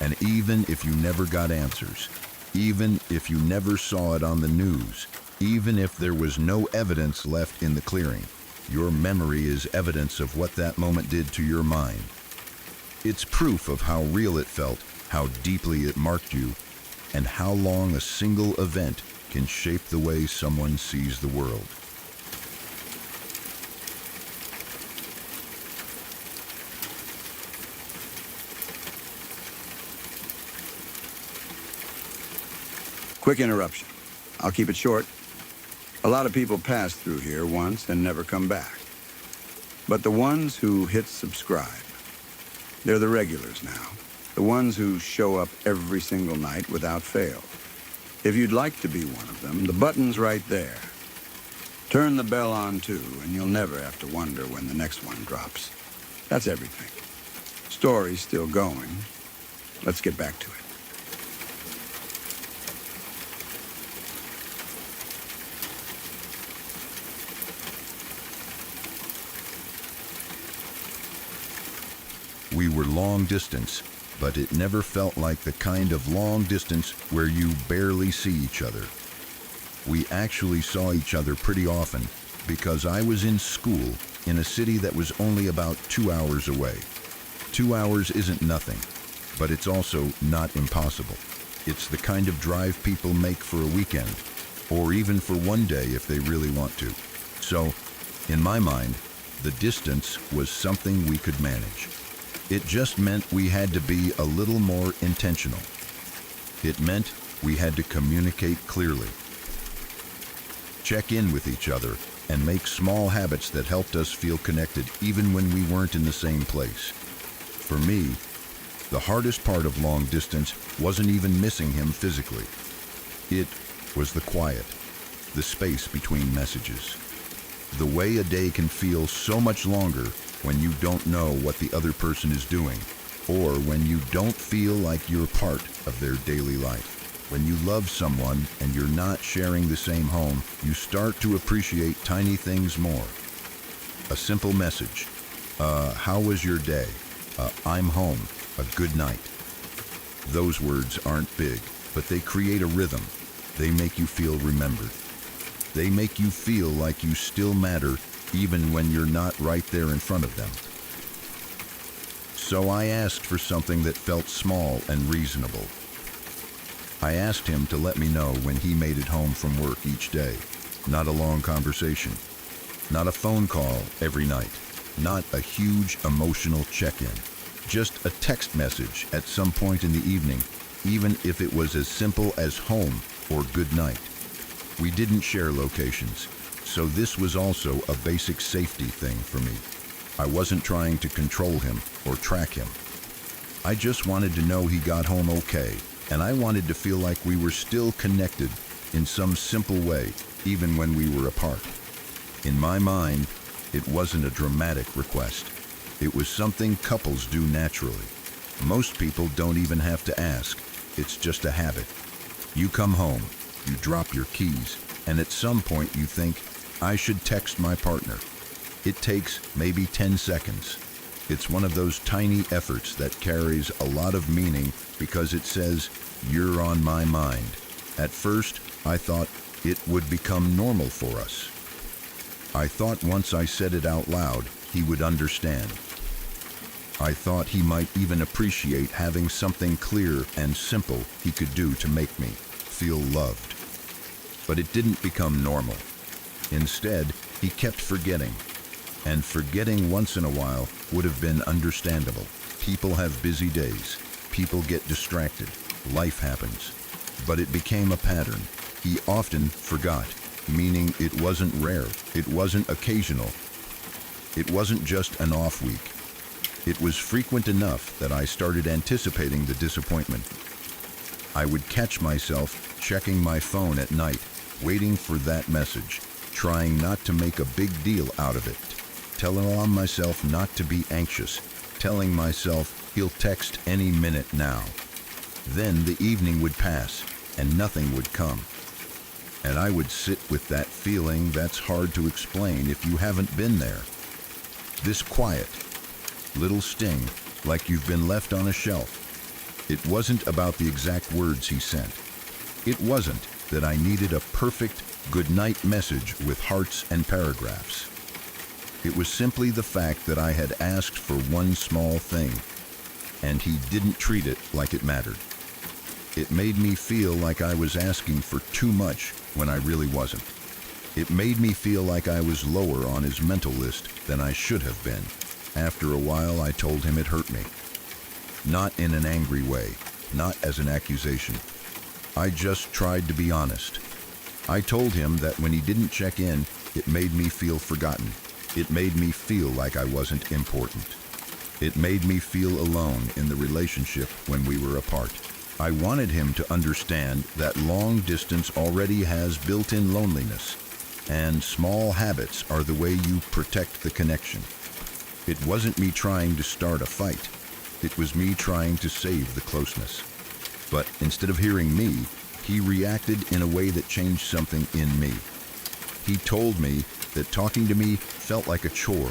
And even if you never got answers, even if you never saw it on the news, even if there was no evidence left in the clearing, your memory is evidence of what that moment did to your mind. It's proof of how real it felt, how deeply it marked you, and how long a single event can shape the way someone sees the world. Quick interruption. I'll keep it short. A lot of people pass through here once and never come back. But the ones who hit subscribe, they're the regulars now. The ones who show up every single night without fail. If you'd like to be one of them, the button's right there. Turn the bell on too, and you'll never have to wonder when the next one drops. That's everything. Story's still going. Let's get back to it. We were long distance, but it never felt like the kind of long distance where you barely see each other. We actually saw each other pretty often because I was in school in a city that was only about 2 hours away. 2 hours isn't nothing, but it's also not impossible. It's the kind of drive people make for a weekend, or even for one day if they really want to. So, in my mind, the distance was something we could manage. It just meant we had to be a little more intentional. It meant we had to communicate clearly, check in with each other, and make small habits that helped us feel connected even when we weren't in the same place. For me, the hardest part of long distance wasn't even missing him physically. It was the quiet, the space between messages. The way a day can feel so much longer when you don't know what the other person is doing, or when you don't feel like you're part of their daily life. When you love someone and you're not sharing the same home, you start to appreciate tiny things more. A simple message, how was your day? I'm home, a good night. Those words aren't big, but they create a rhythm. They make you feel remembered. They make you feel like you still matter even when you're not right there in front of them. So I asked for something that felt small and reasonable. I asked him to let me know when he made it home from work each day. Not a long conversation. Not a phone call every night. Not a huge emotional check-in. Just a text message at some point in the evening, even if it was as simple as home or good night. We didn't share locations, so this was also a basic safety thing for me. I wasn't trying to control him or track him. I just wanted to know he got home okay, and I wanted to feel like we were still connected in some simple way, even when we were apart. In my mind, it wasn't a dramatic request. It was something couples do naturally. Most people don't even have to ask. It's just a habit. You come home, you drop your keys, and at some point you think, I should text my partner. It takes maybe 10 seconds. It's one of those tiny efforts that carries a lot of meaning because it says, you're on my mind. At first, I thought it would become normal for us. I thought once I said it out loud, he would understand. I thought he might even appreciate having something clear and simple he could do to make me feel loved. But it didn't become normal. Instead, he kept forgetting. And forgetting once in a while would have been understandable. People have busy days. People get distracted. Life happens. But it became a pattern. He often forgot, meaning it wasn't rare. It wasn't occasional. It wasn't just an off week. It was frequent enough that I started anticipating the disappointment. I would catch myself checking my phone at night, waiting for that message, trying not to make a big deal out of it, telling myself not to be anxious, telling myself he'll text any minute now. Then the evening would pass and nothing would come. And I would sit with that feeling that's hard to explain if you haven't been there. This quiet, little sting, like you've been left on a shelf. It wasn't about the exact words he sent. It wasn't that I needed a perfect goodnight message with hearts and paragraphs. It was simply the fact that I had asked for one small thing, and he didn't treat it like it mattered. It made me feel like I was asking for too much when I really wasn't. It made me feel like I was lower on his mental list than I should have been. After a while, I told him it hurt me. Not in an angry way, not as an accusation. I just tried to be honest. I told him that when he didn't check in, it made me feel forgotten. It made me feel like I wasn't important. It made me feel alone in the relationship when we were apart. I wanted him to understand that long distance already has built-in loneliness, and small habits are the way you protect the connection. It wasn't me trying to start a fight. It was me trying to save the closeness. But instead of hearing me, he reacted in a way that changed something in me. He told me that talking to me felt like a chore.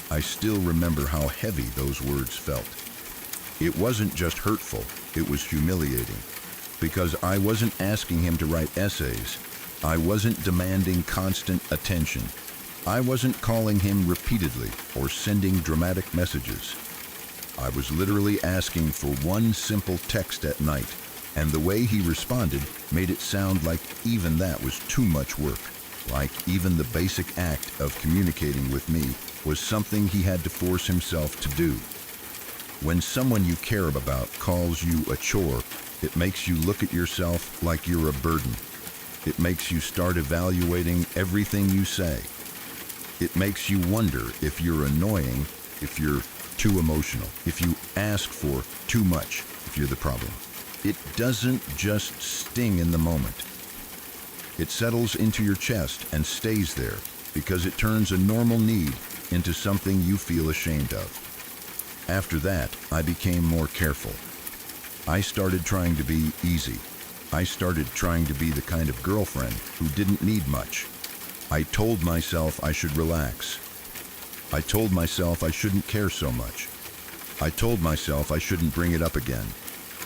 I still remember how heavy those words felt. It wasn't just hurtful, it was humiliating. Because I wasn't asking him to write essays. I wasn't demanding constant attention. I wasn't calling him repeatedly or sending dramatic messages. I was literally asking for one simple text at night, and the way he responded made it sound like even that was too much work. Like even the basic act of communicating with me was something he had to force himself to do. When someone you care about calls you a chore, it makes you look at yourself like you're a burden. It makes you start evaluating everything you say. It makes you wonder if you're annoying, if you're too emotional, if you ask for too much, if you're the problem. It doesn't just sting in the moment. It settles into your chest and stays there because it turns a normal need into something you feel ashamed of. After that, I became more careful. I started trying to be easy. I started trying to be the kind of girlfriend who didn't need much. I told myself I should relax. I told myself I shouldn't care so much. I told myself I shouldn't bring it up again.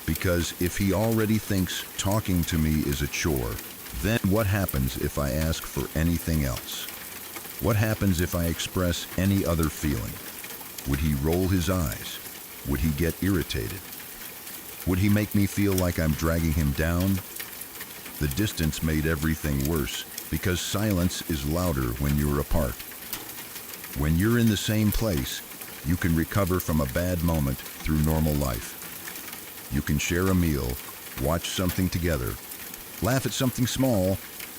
Because if he already thinks talking to me is a chore, then what happens if I ask for anything else? What happens if I express any other feeling? Would he roll his eyes? Would he get irritated? Would he make me feel like I'm dragging him down? The distance made everything worse because silence is louder when you're apart. When you're in the same place, you can recover from a bad moment through normal life. You can share a meal, watch something together, laugh at something small,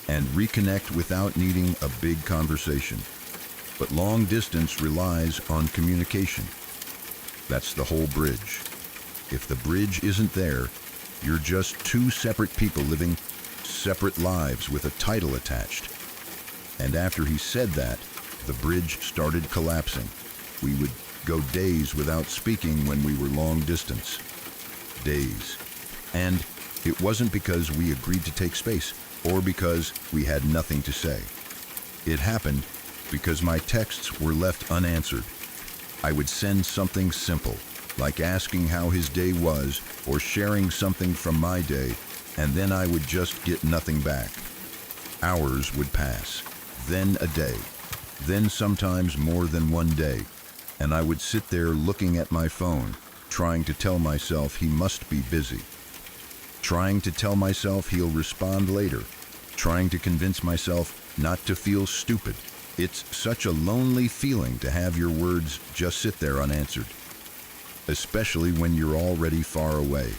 and reconnect without needing a big conversation. But long distance relies on communication. That's the whole bridge. If the bridge isn't there, you're just two separate people living separate lives with a title attached. And after he said that, the bridge started collapsing. We would go days without speaking when we were long distance. Days. And it wasn't because we agreed to take space or because we had nothing to say. It happened because my texts were left unanswered. I would send something simple, like asking how his day was or sharing something from my day, and then I would just get nothing back. Hours would pass, then a day, then sometimes more than one day, and I would sit there looking at my phone, trying to tell myself he must be busy, trying to tell myself he'll respond later, trying to convince myself not to feel stupid. It's such a lonely feeling to have your words just sit there unanswered, especially when you're already far away.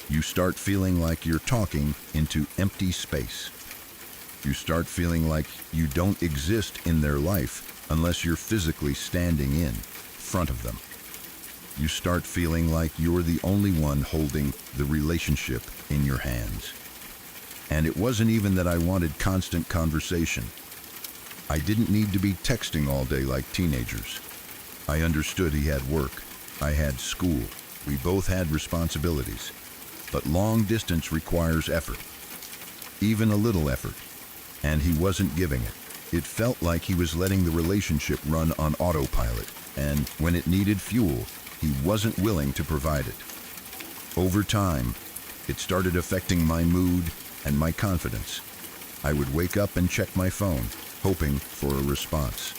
You start feeling like you're talking into empty space. You start feeling like you don't exist in their life unless you're physically standing in front of them. You start feeling like you're the only one holding the relationship in your hands. And it wasn't even that I wanted constant conversation. I didn't need to be texting all day like teenagers. I understood he had work. I had school. We both had responsibilities. But long distance requires effort. Even a little effort. And he wasn't giving it. It felt like he was letting the relationship run on autopilot. And when it needed fuel, he wasn't willing to provide it. Over time, it started affecting my mood and my confidence. I would wake up and check my phone, hoping for a response.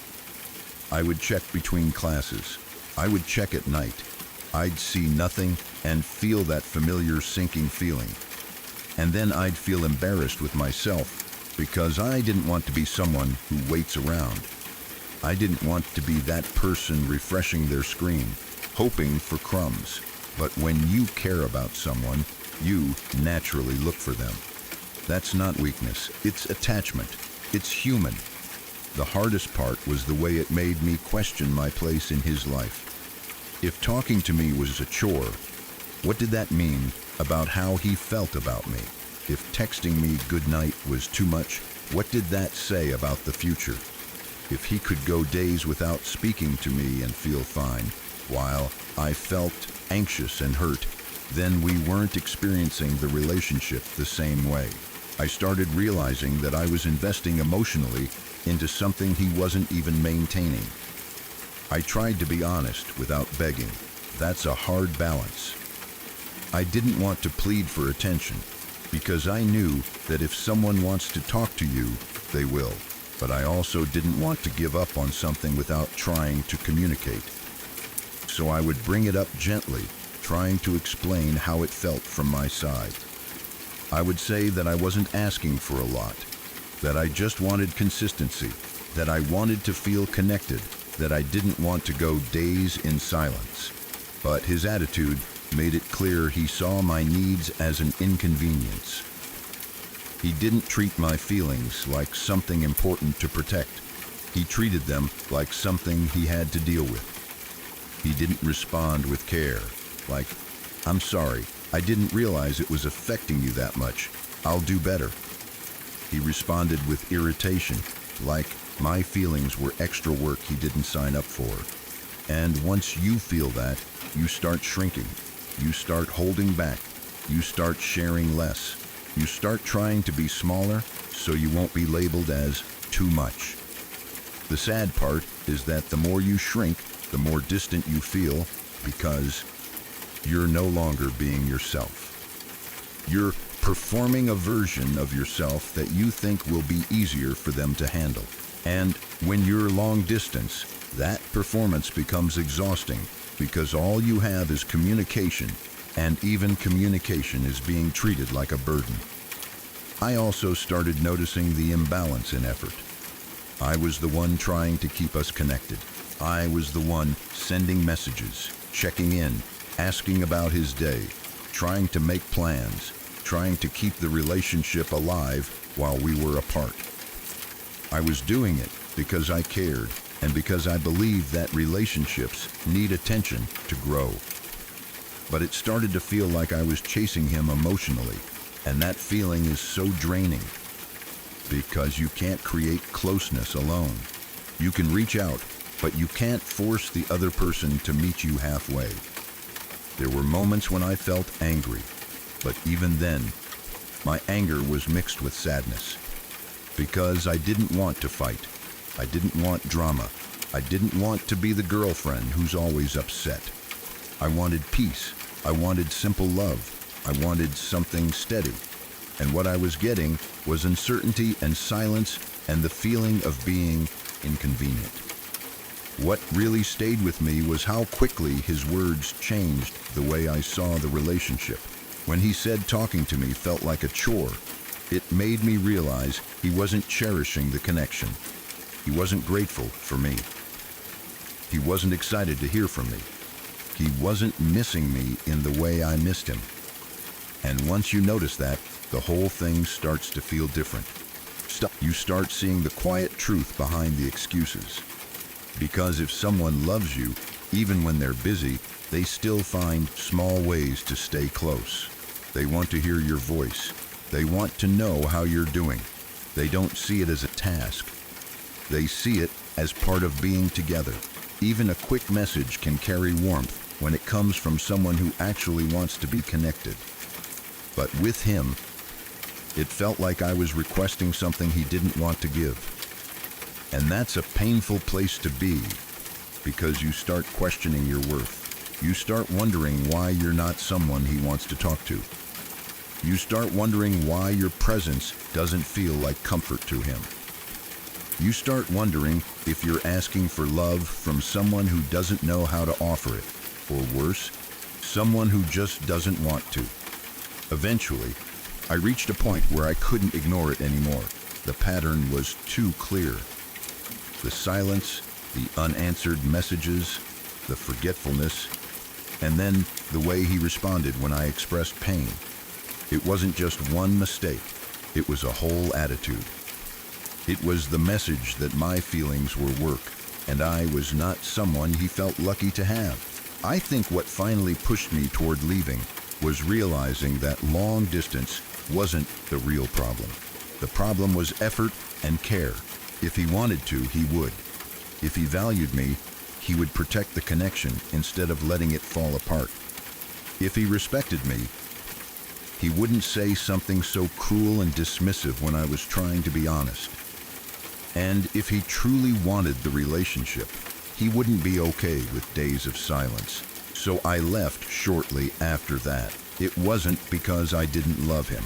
I would check between classes. I would check at night. I'd see nothing and feel that familiar sinking feeling. And then I'd feel embarrassed with myself because I didn't want to be someone who waits around. I didn't want to be that person refreshing their screen, hoping for crumbs. But when you care about someone, you naturally look for them. That's not weakness, it's attachment. It's human. The hardest part was the way it made me question my place in his life. If talking to me was a chore, what did that mean about how he felt about me? If texting me goodnight was too much, what did that say about the future? If he could go days without speaking to me and feel fine, while I felt anxious and hurt, then we weren't experiencing the relationship the same way. I started realizing that I was investing emotionally into something he wasn't even maintaining. I tried to be honest without begging. That's a hard balance. I didn't want to plead for attention because I knew that if someone wants to talk to you, they will. But I also didn't want to give up on something without trying to communicate. So I would bring it up gently, trying to explain how it felt from my side. I would say that I wasn't asking for a lot, that I just wanted consistency, that I wanted to feel connected, that I didn't want to go days in silence. But his attitude made it clear he saw my needs as an inconvenience. He didn't treat my feelings like something important to protect. He treated them like something he had to deal with. He didn't respond with care, like, "I'm sorry, I didn't realize it was affecting you that much. I'll do better." He responded with irritation, like my feelings were extra work he didn't sign up for. And once you feel that, you start shrinking. You start holding back. You start sharing less. You start trying to be smaller so you won't be labeled as too much. The sad part is that the more you shrink, the more distant you feel because you're no longer being yourself. You're performing a version of yourself that you think will be easier for them to handle. And when you're long distance, that performance becomes exhausting because all you have is communication, and even communication is being treated like a burden. I also started noticing the imbalance in effort. I was the one trying to keep us connected. I was the one sending messages, checking in, asking about his day, trying to make plans, trying to keep the relationship alive while we were apart. I was doing it because I cared and because I believed that relationships need attention to grow. But it started to feel like I was chasing him emotionally, And that feeling is so draining because you can't create closeness alone. You can reach out, but you can't force the other person to meet you halfway. There were moments when I felt angry, but even then, my anger was mixed with sadness. Because I didn't want to fight. I didn't want drama. I didn't want to be the girlfriend who's always upset. I wanted peace. I wanted simple love. I wanted something steady. And what I was getting was uncertainty and silence and the feeling of being inconvenient. What really stayed with me was how quickly his words changed the way I saw the relationship. When he said talking to me felt like a chore, it made me realize he wasn't cherishing the connection. He wasn't grateful for me. He wasn't excited to hear from me. He wasn't missing me in the way I missed him. And once you notice that, the whole thing starts to feel different. You start seeing the quiet truth behind the excuses. Because if someone loves you, even when they're busy, they still find small ways to stay close. They want to hear your voice. They want to know how you're doing. They don't see it as a task. They see it as part of being together. Even a quick message can carry warmth when it comes from someone who actually wants to be connected. But with him, it felt like I was requesting something he didn't want to give. And that's a painful place to be, because you start questioning your worth. You start wondering why you're not someone he wants to talk to. You start wondering why your presence doesn't feel like comfort to him. You start wondering if you're asking for love from someone who doesn't know how to offer it, or worse, someone who just doesn't want to. Eventually, I reached a point where I couldn't ignore it anymore. The pattern was too clear. The silence, the unanswered messages, the forgetfulness, and then the way he responded when I expressed pain. It wasn't just one mistake, it was a whole attitude. It was the message that my feelings were work, and I was not someone he felt lucky to have. I think what finally pushed me toward leaving was realizing that long distance wasn't the real problem. The problem was effort and care. If he wanted to, he would. If he valued me, he would protect the connection instead of letting it fall apart. If he respected me, he wouldn't say something so cruel and dismissive when I was trying to be honest. And if he truly wanted the relationship, he wouldn't be okay with days of silence. So I left shortly after that. It wasn't because I didn't love him.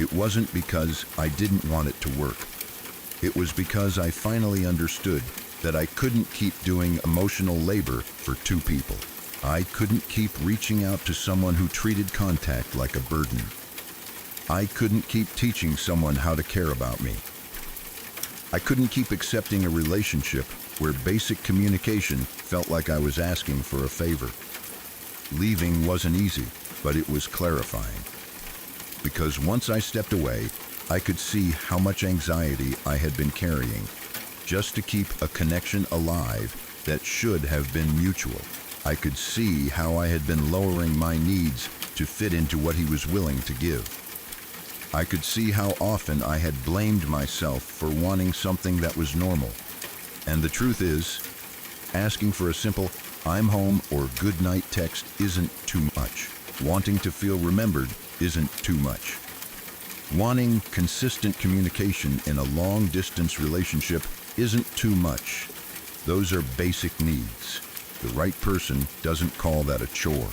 It wasn't because I didn't want it to work. It was because I finally understood that I couldn't keep doing emotional labor for two people. I couldn't keep reaching out to someone who treated contact like a burden. I couldn't keep teaching someone how to care about me. I couldn't keep accepting a relationship where basic communication felt like I was asking for a favor. Leaving wasn't easy, but it was clarifying. Because once I stepped away, I could see how much anxiety I had been carrying just to keep a connection alive that should have been mutual. I could see how I had been lowering my needs to fit into what he was willing to give. I could see how often I had blamed myself for wanting something that was normal. And the truth is, asking for a simple "I'm home" or "good night" text isn't too much. Wanting to feel remembered isn't too much. Wanting consistent communication in a long-distance relationship isn't too much. Those are basic needs. The right person doesn't call that a chore.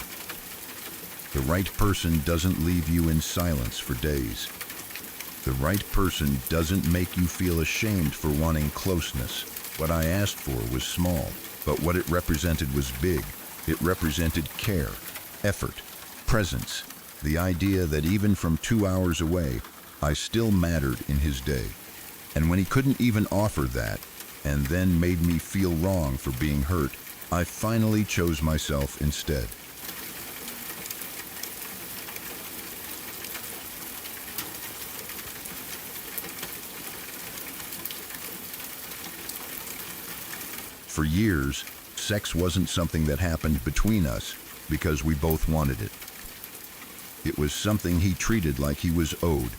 The right person doesn't leave you in silence for days. The right person doesn't make you feel ashamed for wanting closeness. What I asked for was small, but what it represented was big. It represented care, effort, presence, the idea that even from 2 hours away, I still mattered in his day. And when he couldn't even offer that, and then made me feel wrong for being hurt, I finally chose myself instead. For years, sex wasn't something that happened between us because we both wanted it. It was something he treated like he was owed.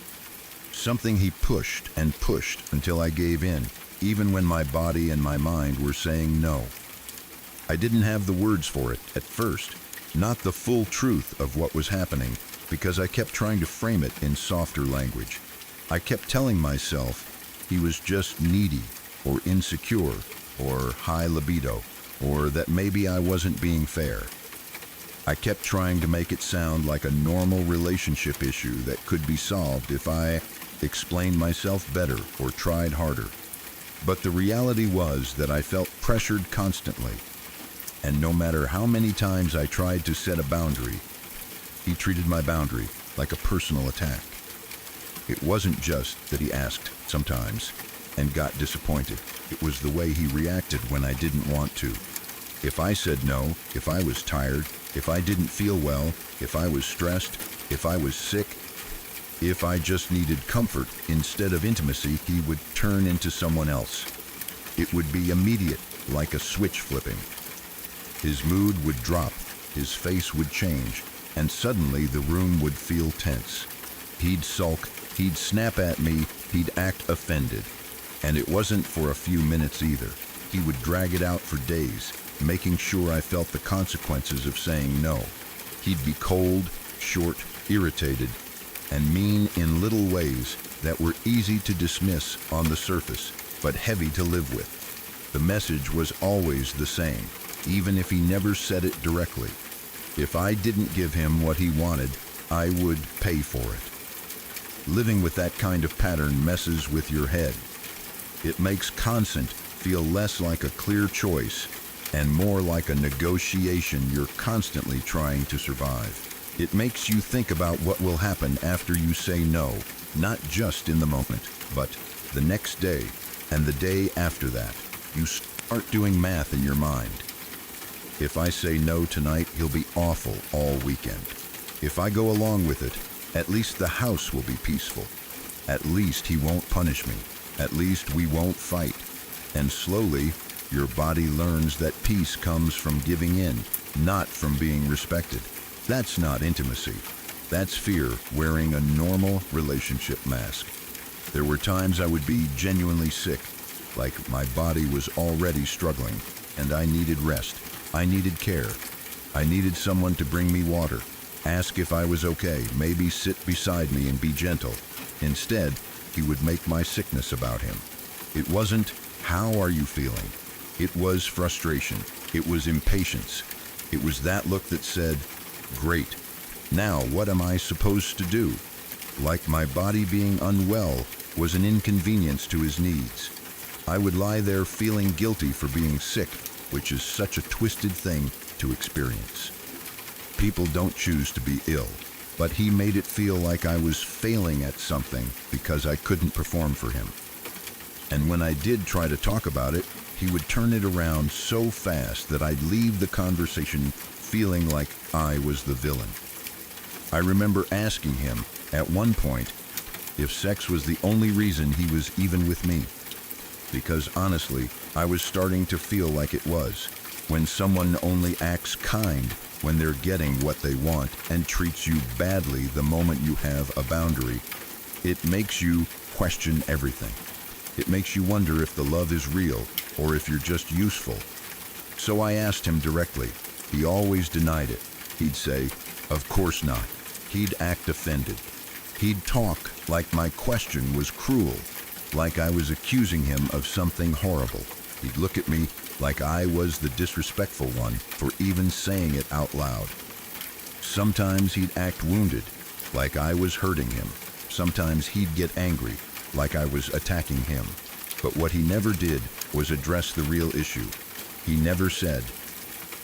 Something he pushed and pushed until I gave in, even when my body and my mind were saying no. I didn't have the words for it at first, not the full truth of what was happening, because I kept trying to frame it in softer language. I kept telling myself he was just needy or insecure or high libido, or that maybe I wasn't being fair. I kept trying to make it sound like a normal relationship issue that could be solved if I explained myself better or tried harder. But the reality was that I felt pressured constantly, and no matter how many times I tried to set a boundary, he treated my boundary like a personal attack. It wasn't just that he asked sometimes and got disappointed. It was the way he reacted when I didn't want to. If I said no, if I was tired, if I didn't feel well, if I was stressed, if I was sick, if I just needed comfort instead of intimacy, he would turn into someone else. It would be immediate, like a switch flipping. His mood would drop, his face would change, and suddenly the room would feel tense. He'd sulk, he'd snap at me, he'd act offended. And it wasn't for a few minutes either. He would drag it out for days, making sure I felt the consequences of saying no. He'd be cold, short, irritated, and mean in little ways that were easy to dismiss on the surface, but heavy to live with. The message was always the same, even if he never said it directly. If I didn't give him what he wanted, I would pay for it. Living with that kind of pattern messes with your head. It makes consent feel less like a clear choice and more like a negotiation you're constantly trying to survive. It makes you think about what will happen after you say no, not just in the moment, but the next day and the day after that. You start doing math in your mind. If I say no tonight, he'll be awful all weekend. If I go along with it, at least the house will be peaceful. At least he won't punish me. At least we won't fight. And slowly, your body learns that peace comes from giving in, not from being respected. That's not intimacy. That's fear wearing a normal relationship mask. There were times I would be genuinely sick, like my body was already struggling, and I needed rest. I needed care. I needed someone to bring me water, ask if I was okay, maybe sit beside me and be gentle. Instead, he would make my sickness about him. It wasn't, "How are you feeling?" It was frustration. It was impatience. It was that look that said, "Great. Now what am I supposed to do?" Like my body being unwell was an inconvenience to his needs. I would lie there feeling guilty for being sick, which is such a twisted thing to experience. People don't choose to be ill, but he made it feel like I was failing at something because I couldn't perform for him. And when I did try to talk about it, he would turn it around so fast that I'd leave the conversation feeling like I was the villain. I remember asking him, at one point, if sex was the only reason he was even with me. Because honestly, I was starting to feel like it was. When someone only acts kind when they're getting what they want and treats you badly the moment you have a boundary, it makes you question everything. It makes you wonder if the love is real or if you're just useful. So I asked him directly. He always denied it. He'd say, "Of course not." He'd act offended. He'd talk like my question was cruel, like I was accusing him of something horrible. He'd look at me like I was the disrespectful one for even saying it out loud. Sometimes he'd act wounded, like I was hurting him. Sometimes he'd get angry, like I was attacking him. But what he never did was address the real issue. He never said,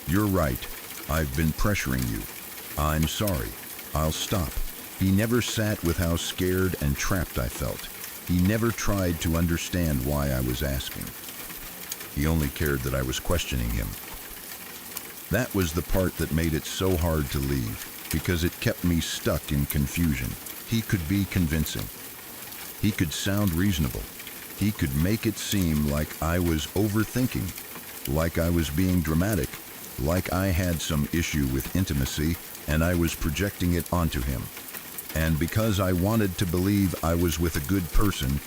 "You're right, I've been pressuring you. I'm sorry, I'll stop." He never sat with how scared and trapped I felt. He never tried to understand why I was asking. He only cared that I was questioning him. That was the part that made it so hard to leave, because it kept me stuck in confusion. He could be convincing. He could sound reasonable. He could make it seem like I was overthinking, like I was being dramatic, like I had some issue with intimacy and I was projecting it onto him. And because I wanted to believe I was with a good person,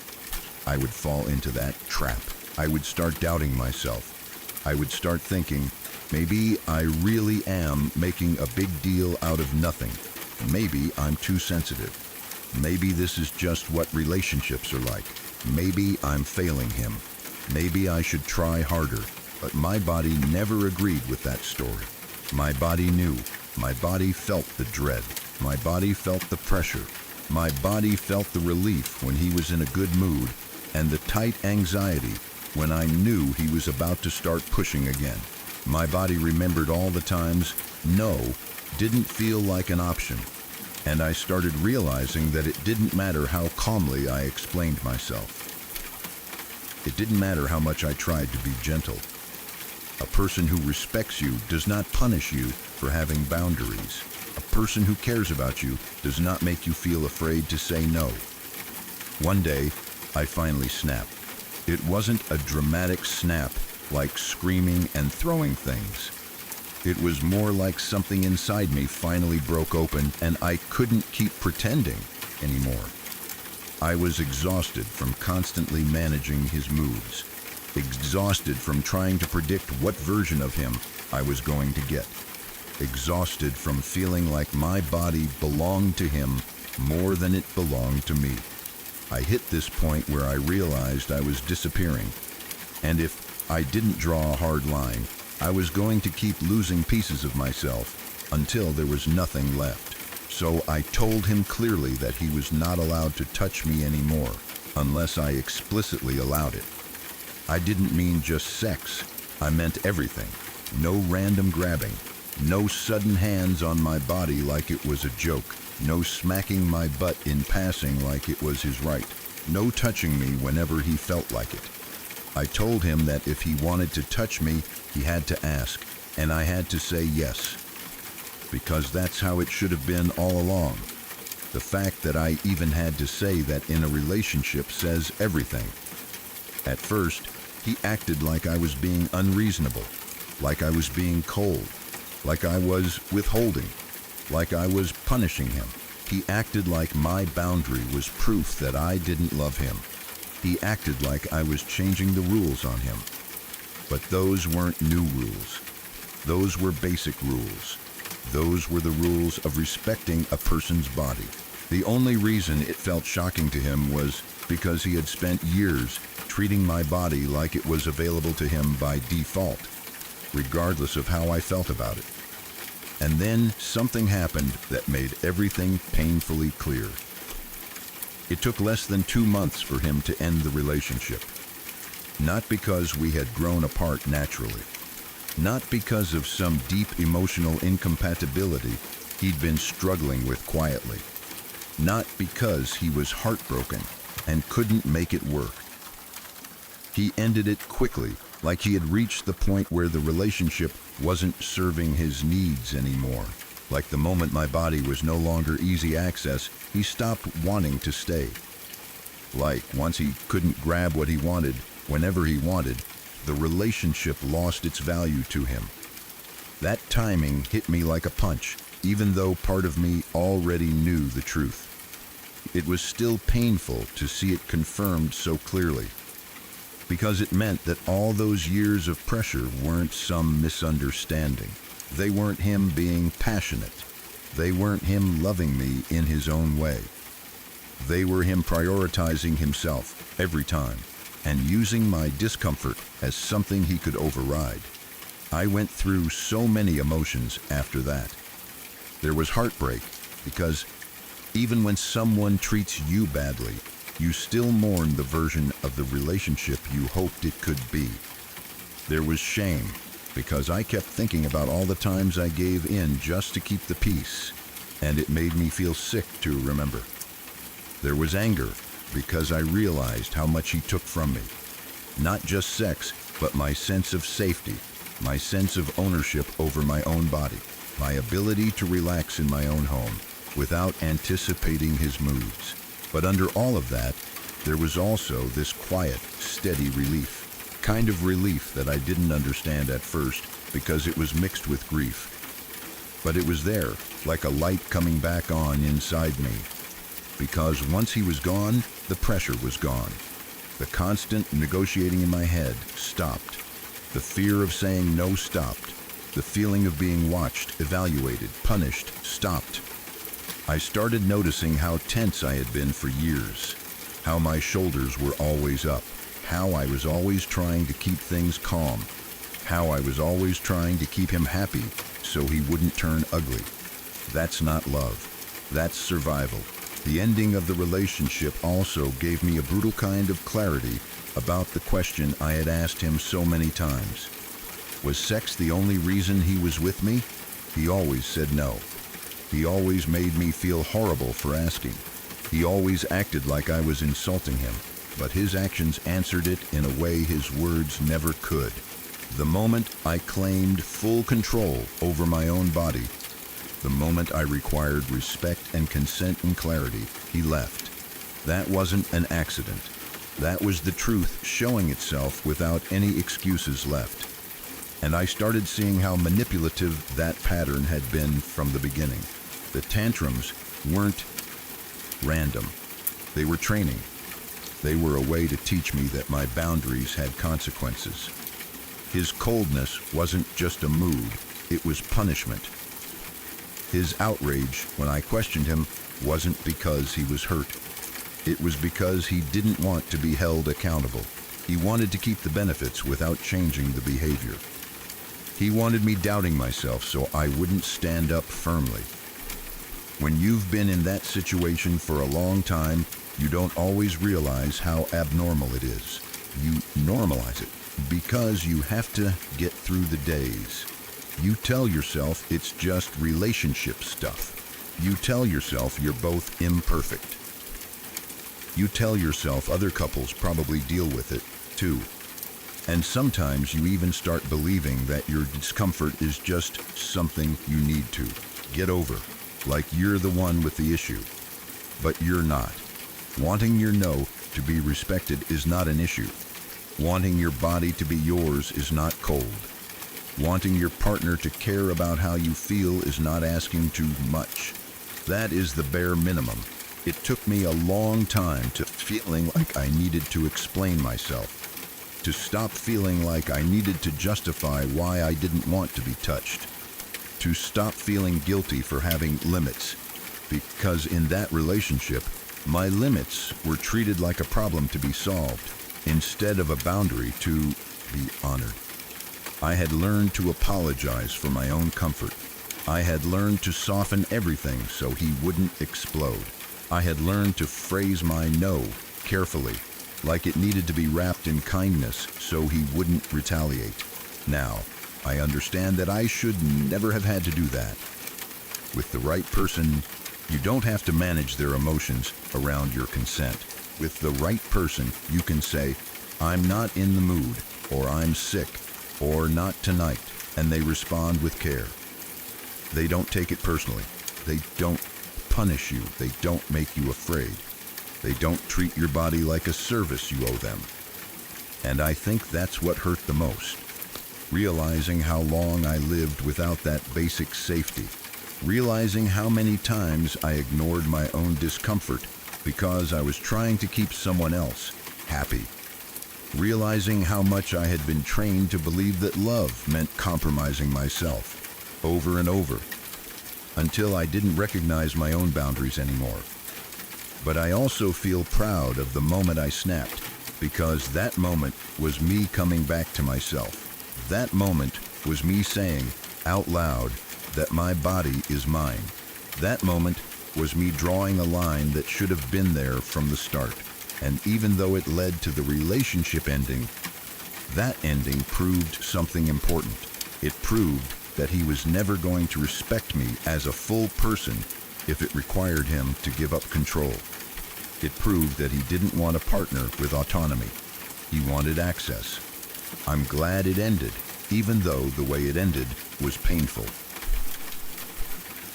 I would fall into that trap. I would start doubting myself. I would start thinking, maybe I really am making a big deal out of nothing. Maybe I'm too sensitive. Maybe this is just what relationships are like. Maybe I'm failing him. Maybe I should try harder. But my body never agreed with that story. My body knew. My body felt the dread. My body felt the pressure. My body felt the relief when he was in a good mood, and the tight anxiety when I knew he was about to start pushing again. My body remembered all the times no didn't feel like an option, and I started realizing that it didn't matter how calmly I explained myself. It didn't matter how much I tried to be gentle. A person who respects you does not punish you for having boundaries. A person who cares about you does not make you feel afraid to say no. One day, I finally snapped. It wasn't a dramatic snap like screaming and throwing things. It was more like something inside me finally broke open and I couldn't keep pretending anymore. I was exhausted from constantly managing his moods, exhausted from trying to predict what version of him I was going to get, exhausted from feeling like my body belonged to him more than it belonged to me. I hit this point where I realized I was disappearing, and if I didn't draw a hard line, I was going to keep losing pieces of myself until there was nothing left. So I told him clearly that he was not allowed to touch me anymore unless I explicitly allowed it. I didn't mean just sex, I meant everything. No random grabbing, no sudden hands on my body like it was a joke, no smacking my butt in passing like it was his right, no touching me whenever he felt like it. I told him that if he wanted to touch me, he had to ask, and I had to say yes. Because that's how it should have been all along. The fact that I even had to say that in a relationship says everything. At first, he acted like I was being unreasonable, like I was being cold, like I was withholding, like I was punishing him. He acted like my boundary was proof that I didn't love him. He acted like I was changing the rules on him. But those weren't new rules. Those were basic rules. Those were the rules of respecting a person's body. The only reason it felt shocking to him was because he had spent years treating my body like it was available to him by default, regardless of how I felt about it. And then something happened that made everything painfully clear. It took less than 2 months for him to end the relationship. Not because we had grown apart naturally. Not because of some deep emotional incompatibility he'd been struggling with quietly. Not because he was heartbroken and couldn't make it work. He ended it quickly, like he had reached the point where the relationship wasn't serving his needs anymore. Like the moment my body was no longer easy access, he stopped wanting to stay. Like once he couldn't grab what he wanted, whenever he wanted, the relationship lost its value to him. That timing hit me like a punch, even though part of me already knew the truth. It was still painful to see it confirmed so clearly, because it meant that all those years of pressure weren't some misunderstanding. They weren't him being passionate. They weren't him loving me in his own way. They were him prioritizing himself every time and using my discomfort as something he could override. I went through so many emotions after that. There was heartbreak because even when someone treats you badly, you still mourn the version of the relationship you hoped it could be. There was shame because I kept thinking about all the times I gave in just to keep the peace, and it made me feel sick to remember. There was anger because I realized how much he took from me. Not just sex, but my sense of safety, my sense of ownership over my own body, my ability to relax in my own home without anticipating his moods. But under all of that, there was also this quiet, steady relief. Kind of relief that I didn't understand at first, because it was mixed with grief. But it was there, like a light coming back on inside me. Because once he was gone, the pressure was gone. The constant negotiating in my head stopped. The fear of saying no stopped. The feeling of being watched, evaluated, punished stopped. I started noticing how tense I had been for years, how my shoulders were always up, how I was always trying to keep things calm, how I was always trying to keep him happy so he wouldn't turn ugly. That's not love. That's survival. The ending of the relationship also gave me a brutal kind of clarity about the question I had asked him so many times. Was sex the only reason he was with me? He always said no. He always made me feel horrible for asking. He always acted like I was insulting him, but his actions answered it in a way his words never could. The moment I claimed full control over my own body, the moment I required respect and consent and clarity, he left. That wasn't an accident. That was the truth showing itself without any excuses left. And I started seeing how manipulative that pattern had been from the beginning. The tantrums weren't random. They were training. They were a way to teach me that my boundaries had consequences. His coldness wasn't just a mood, it was punishment. His outrage when I questioned him wasn't because he was hurt. It was because he didn't want to be held accountable. He wanted to keep the benefits without changing the behavior. He wanted me doubting myself so I wouldn't stand up firmly. When you've been in that situation for a long time, you don't always realize how abnormal it is. You normalize it because you have to get through the days. You tell yourself it's just relationship stuff. You tell yourself you're both imperfect. You tell yourself other couples probably deal with it too. And sometimes you even start believing that your discomfort is just something you need to get over, like you're the one with the issue. But you're not. Wanting your no to be respected is not an issue. Wanting your body to be yours is not cold. Wanting your partner to care about how you feel is not asking too much. That is the bare minimum. It took me a long time to feeling like I needed to explain myself, to stop feeling like I needed to justify why I didn't want to be touched, to stop feeling guilty for having limits, because in that relationship, my limits were treated like a problem to be solved, instead of a boundary to be honored. I had learned to apologize for my own comfort. I had learned to soften everything so he wouldn't explode. I had learned to phrase my no carefully, like it needed to be wrapped in kindness so he wouldn't retaliate. Now, I understand that I should never have had to do that. With the right person, you don't have to manage their emotions around your consent. With the right person, you can say, "I'm not in the mood," or "I'm sick," or "not tonight," and they respond with care. They don't take it personally. They don't punish you. They don't make you afraid. They don't treat your body like a service you owe them. And I think that's what hurt the most. Realizing how long I lived without that basic safety. Realizing how many times I ignored my own discomfort because I was trying to keep someone else happy. Realizing how much I had been trained to believe that love meant compromising myself over and over, until I didn't recognize my own boundaries anymore. But I also feel proud of the moment I snapped, because that moment was me coming back to myself. That moment was me saying out loud that my body is mine. That moment was me drawing a line that should have been there from the start. And even though it led to the relationship ending, that ending proved something important. It proved that he was never going to respect me as a full person if it required him to give up control. It proved that he didn't want a partner with autonomy. He wanted access. I'm glad it ended, even though the way it ended was painful.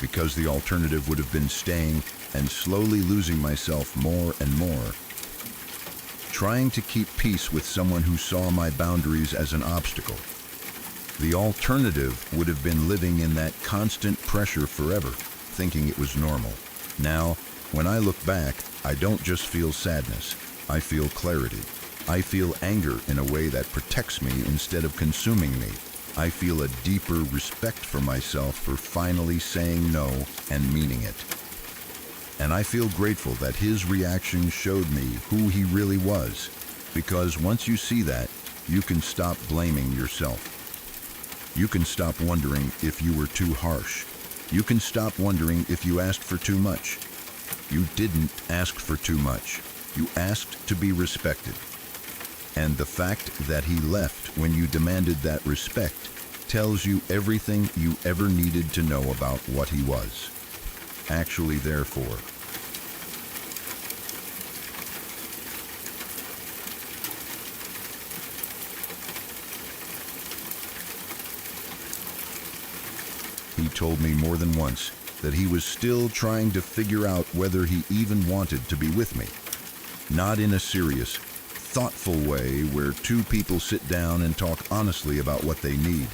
Because the alternative would have been staying and slowly losing myself more and more. Trying to keep peace with someone who saw my boundaries as an obstacle. The alternative would have been living in that constant pressure forever, thinking it was normal. Now, when I look back, I don't just feel sadness. I feel clarity. I feel anger in a way that protects me instead of consuming me. I feel a deeper respect for myself for finally saying no and meaning it. And I feel grateful that his reaction showed me who he really was, because once you see that, you can stop blaming yourself. You can stop wondering if you were too harsh. You can stop wondering if you asked for too much. You didn't ask for too much. You asked to be respected. And the fact that he left when you demanded that respect tells you everything you ever needed to know about what he was. Actually, therefore. He told me more than once that he was still trying to figure out whether he even wanted to be with me. Not in a serious, thoughtful way where two people sit down and talk honestly about what they need,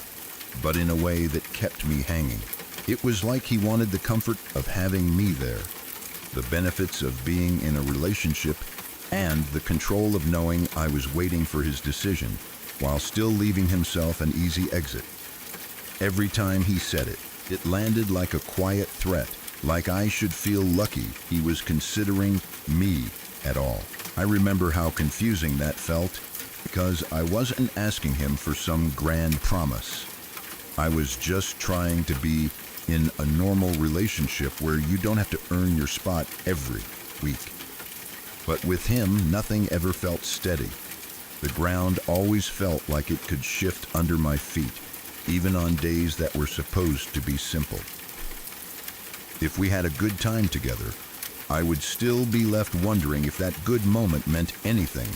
but in a way that kept me hanging. It was like he wanted the comfort of having me there, the benefits of being in a relationship, and the control of knowing I was waiting for his decision, while still leaving himself an easy exit. Every time he said it, it landed like a quiet threat, like I should feel lucky he was considering me at all. I remember how confusing that felt, because I wasn't asking him for some grand promise. I was just trying to be in a normal relationship where you don't have to earn your spot every week. But with him, nothing ever felt steady. The ground always felt like it could shift under my feet, even on days that were supposed to be simple. If we had a good time together, I would still be left wondering if that good moment meant anything,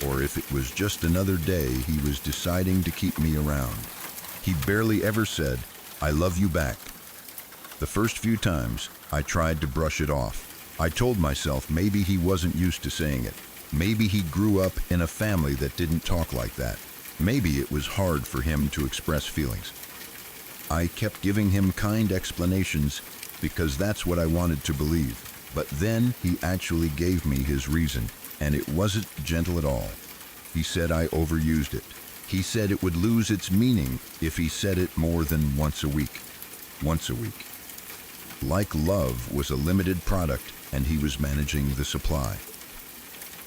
or if it was just another day he was deciding to keep me around. He barely ever said, "I love you back." The first few times, I tried to brush it off. I told myself maybe he wasn't used to saying it. Maybe he grew up in a family that didn't talk like that. Maybe it was hard for him to express feelings. I kept giving him kind explanations because that's what I wanted to believe. But then he actually gave me his reason, and it wasn't gentle at all. He said I overused it. He said it would lose its meaning if he said it more than once a week. Once a week. Like love was a limited product, and he was managing the supply.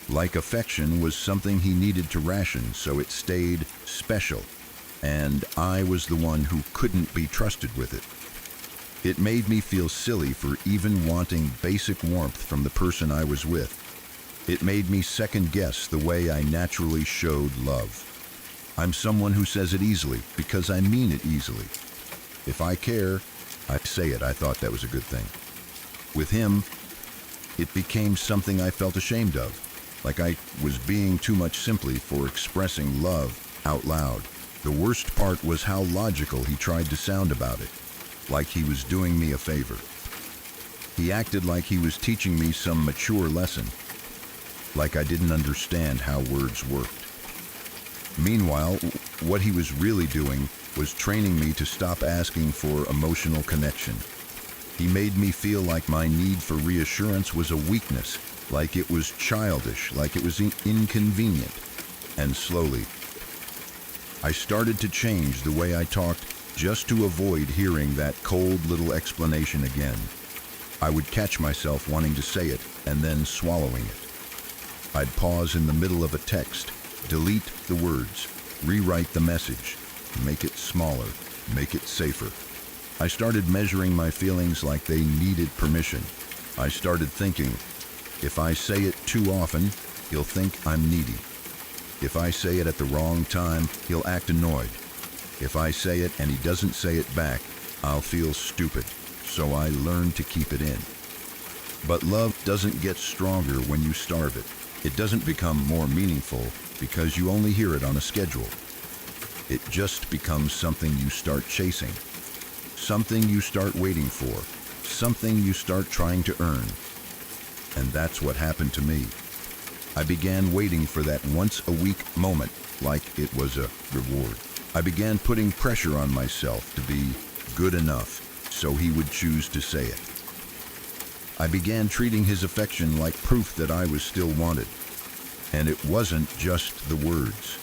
Like affection was something he needed to ration so it stayed special, and I was the one who couldn't be trusted with it. It made me feel silly for even wanting basic warmth from the person I was with. It made me second-guess the way I naturally showed love. I'm someone who says it easily because I mean it easily. If I care, I say it. I thought that was a good thing. With him, it became something I felt ashamed of, like I was being too much simply for expressing love out loud. The worst part was how logical he tried to sound about it, like he was doing me a favor. He acted like he was teaching me some mature lesson, like I didn't understand how words worked. Meanwhile, what he was really doing was training me to stop asking for emotional connection. He made me feel like my need for reassurance was a weakness, like it was childish, like it was inconvenient. And slowly, I started to change the way I talked just to avoid hearing that cold little explanation again. I would catch myself wanting to say it and then swallowing it. I'd pause in the middle of a text, delete the words, rewrite the message, make it smaller, make it safer. I started measuring my feelings like they needed permission. I started thinking, if I say it too often, he'll think I'm needy. If I say it at the wrong time, he'll act annoyed. If I say it and he doesn't say it back, I'll feel stupid. So I learned to keep it in. But love doesn't get stronger when you starve it. It doesn't become more meaningful because you only hear it on a schedule. It just becomes something you start chasing, something you start waiting for, something you start trying to earn. And that's what happened to me. I began waiting for that once-a-week moment like it was a reward. I began putting pressure on myself to be good enough so he would choose to say it. I began treating his affection like proof that I was still wanted. And it wasn't just the words.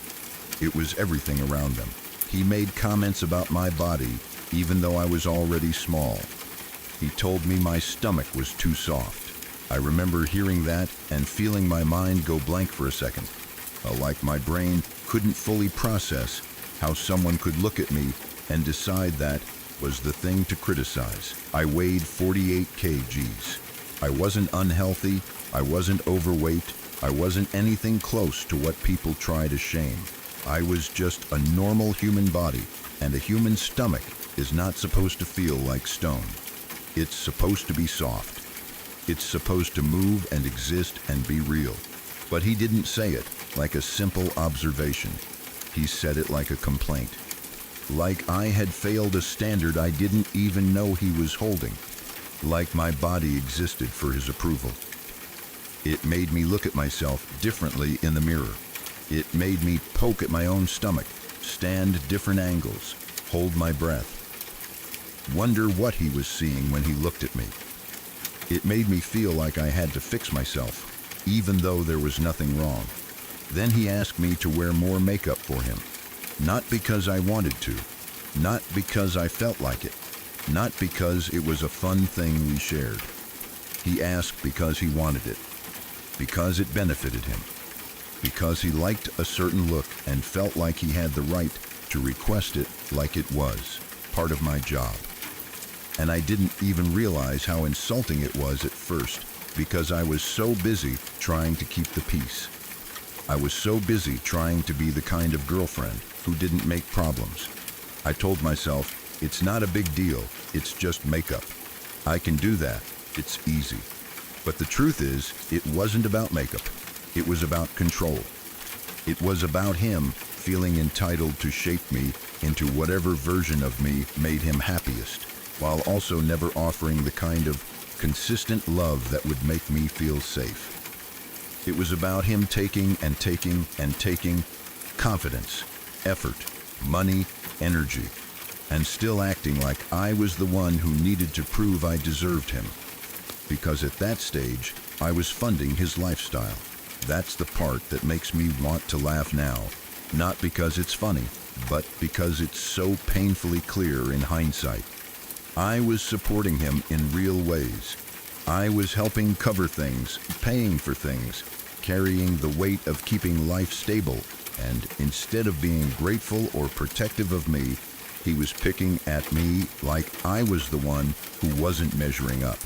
It was everything around them. He made comments about my body, even though I was already small. He told me my stomach was too soft. I remember hearing that and feeling my mind go blank for a second, like my brain couldn't fully process how someone could look at me and decide that was the thing to criticize. I weighed 48 kgs. I wasn't unhealthy, I wasn't overweight, I wasn't anything close to what people try to shame. I was just a normal human body, and a human stomach is not supposed to feel like stone. It's supposed to be soft. It's supposed to move and exist and be real. But he didn't say it like a simple observation. He said it like a complaint. Like I had failed a standard I didn't even know he was holding. Like my body existed for his approval. It made me look at myself differently in the mirror. It made me poke at my own stomach, stand different angles, hold my breath. Wonder what he was seeing when he looked at me. It made me feel like I had to fix myself, even though there was nothing wrong. Then he asked me to wear more makeup for him. Not because I wanted to, not because I felt like it, not because it was a fun thing we shared. He asked because he wanted it, because it benefited him, because he liked a certain look and felt like he had the right to request it like it was part of my job. And I didn't even realize how insulting it was at first because I was so busy trying to keep the peace. I was so busy trying to be the kind of girlfriend who didn't make problems. I told myself, it's not a big deal, it's just makeup. I can do that, it's easy. But the truth is, it wasn't about makeup. It was about control. It was about him feeling entitled to shape me into whatever version of me made him happiest, while also never offering the kind of consistent love that would make me feel safe. It was about him taking and taking and taking confidence, effort, money, energy, and still acting like I was the one who needed to prove I deserved him. Because at that stage, I was funding his lifestyle. That's the part that makes me want to laugh now, not because it's funny, but because it's so painfully clear in hindsight. I was supporting him in real ways. I was helping cover things, paying for things, carrying the weight of keeping life stable, and instead of being grateful or protective of me, he was picking at me like I was the one who wasn't measuring up.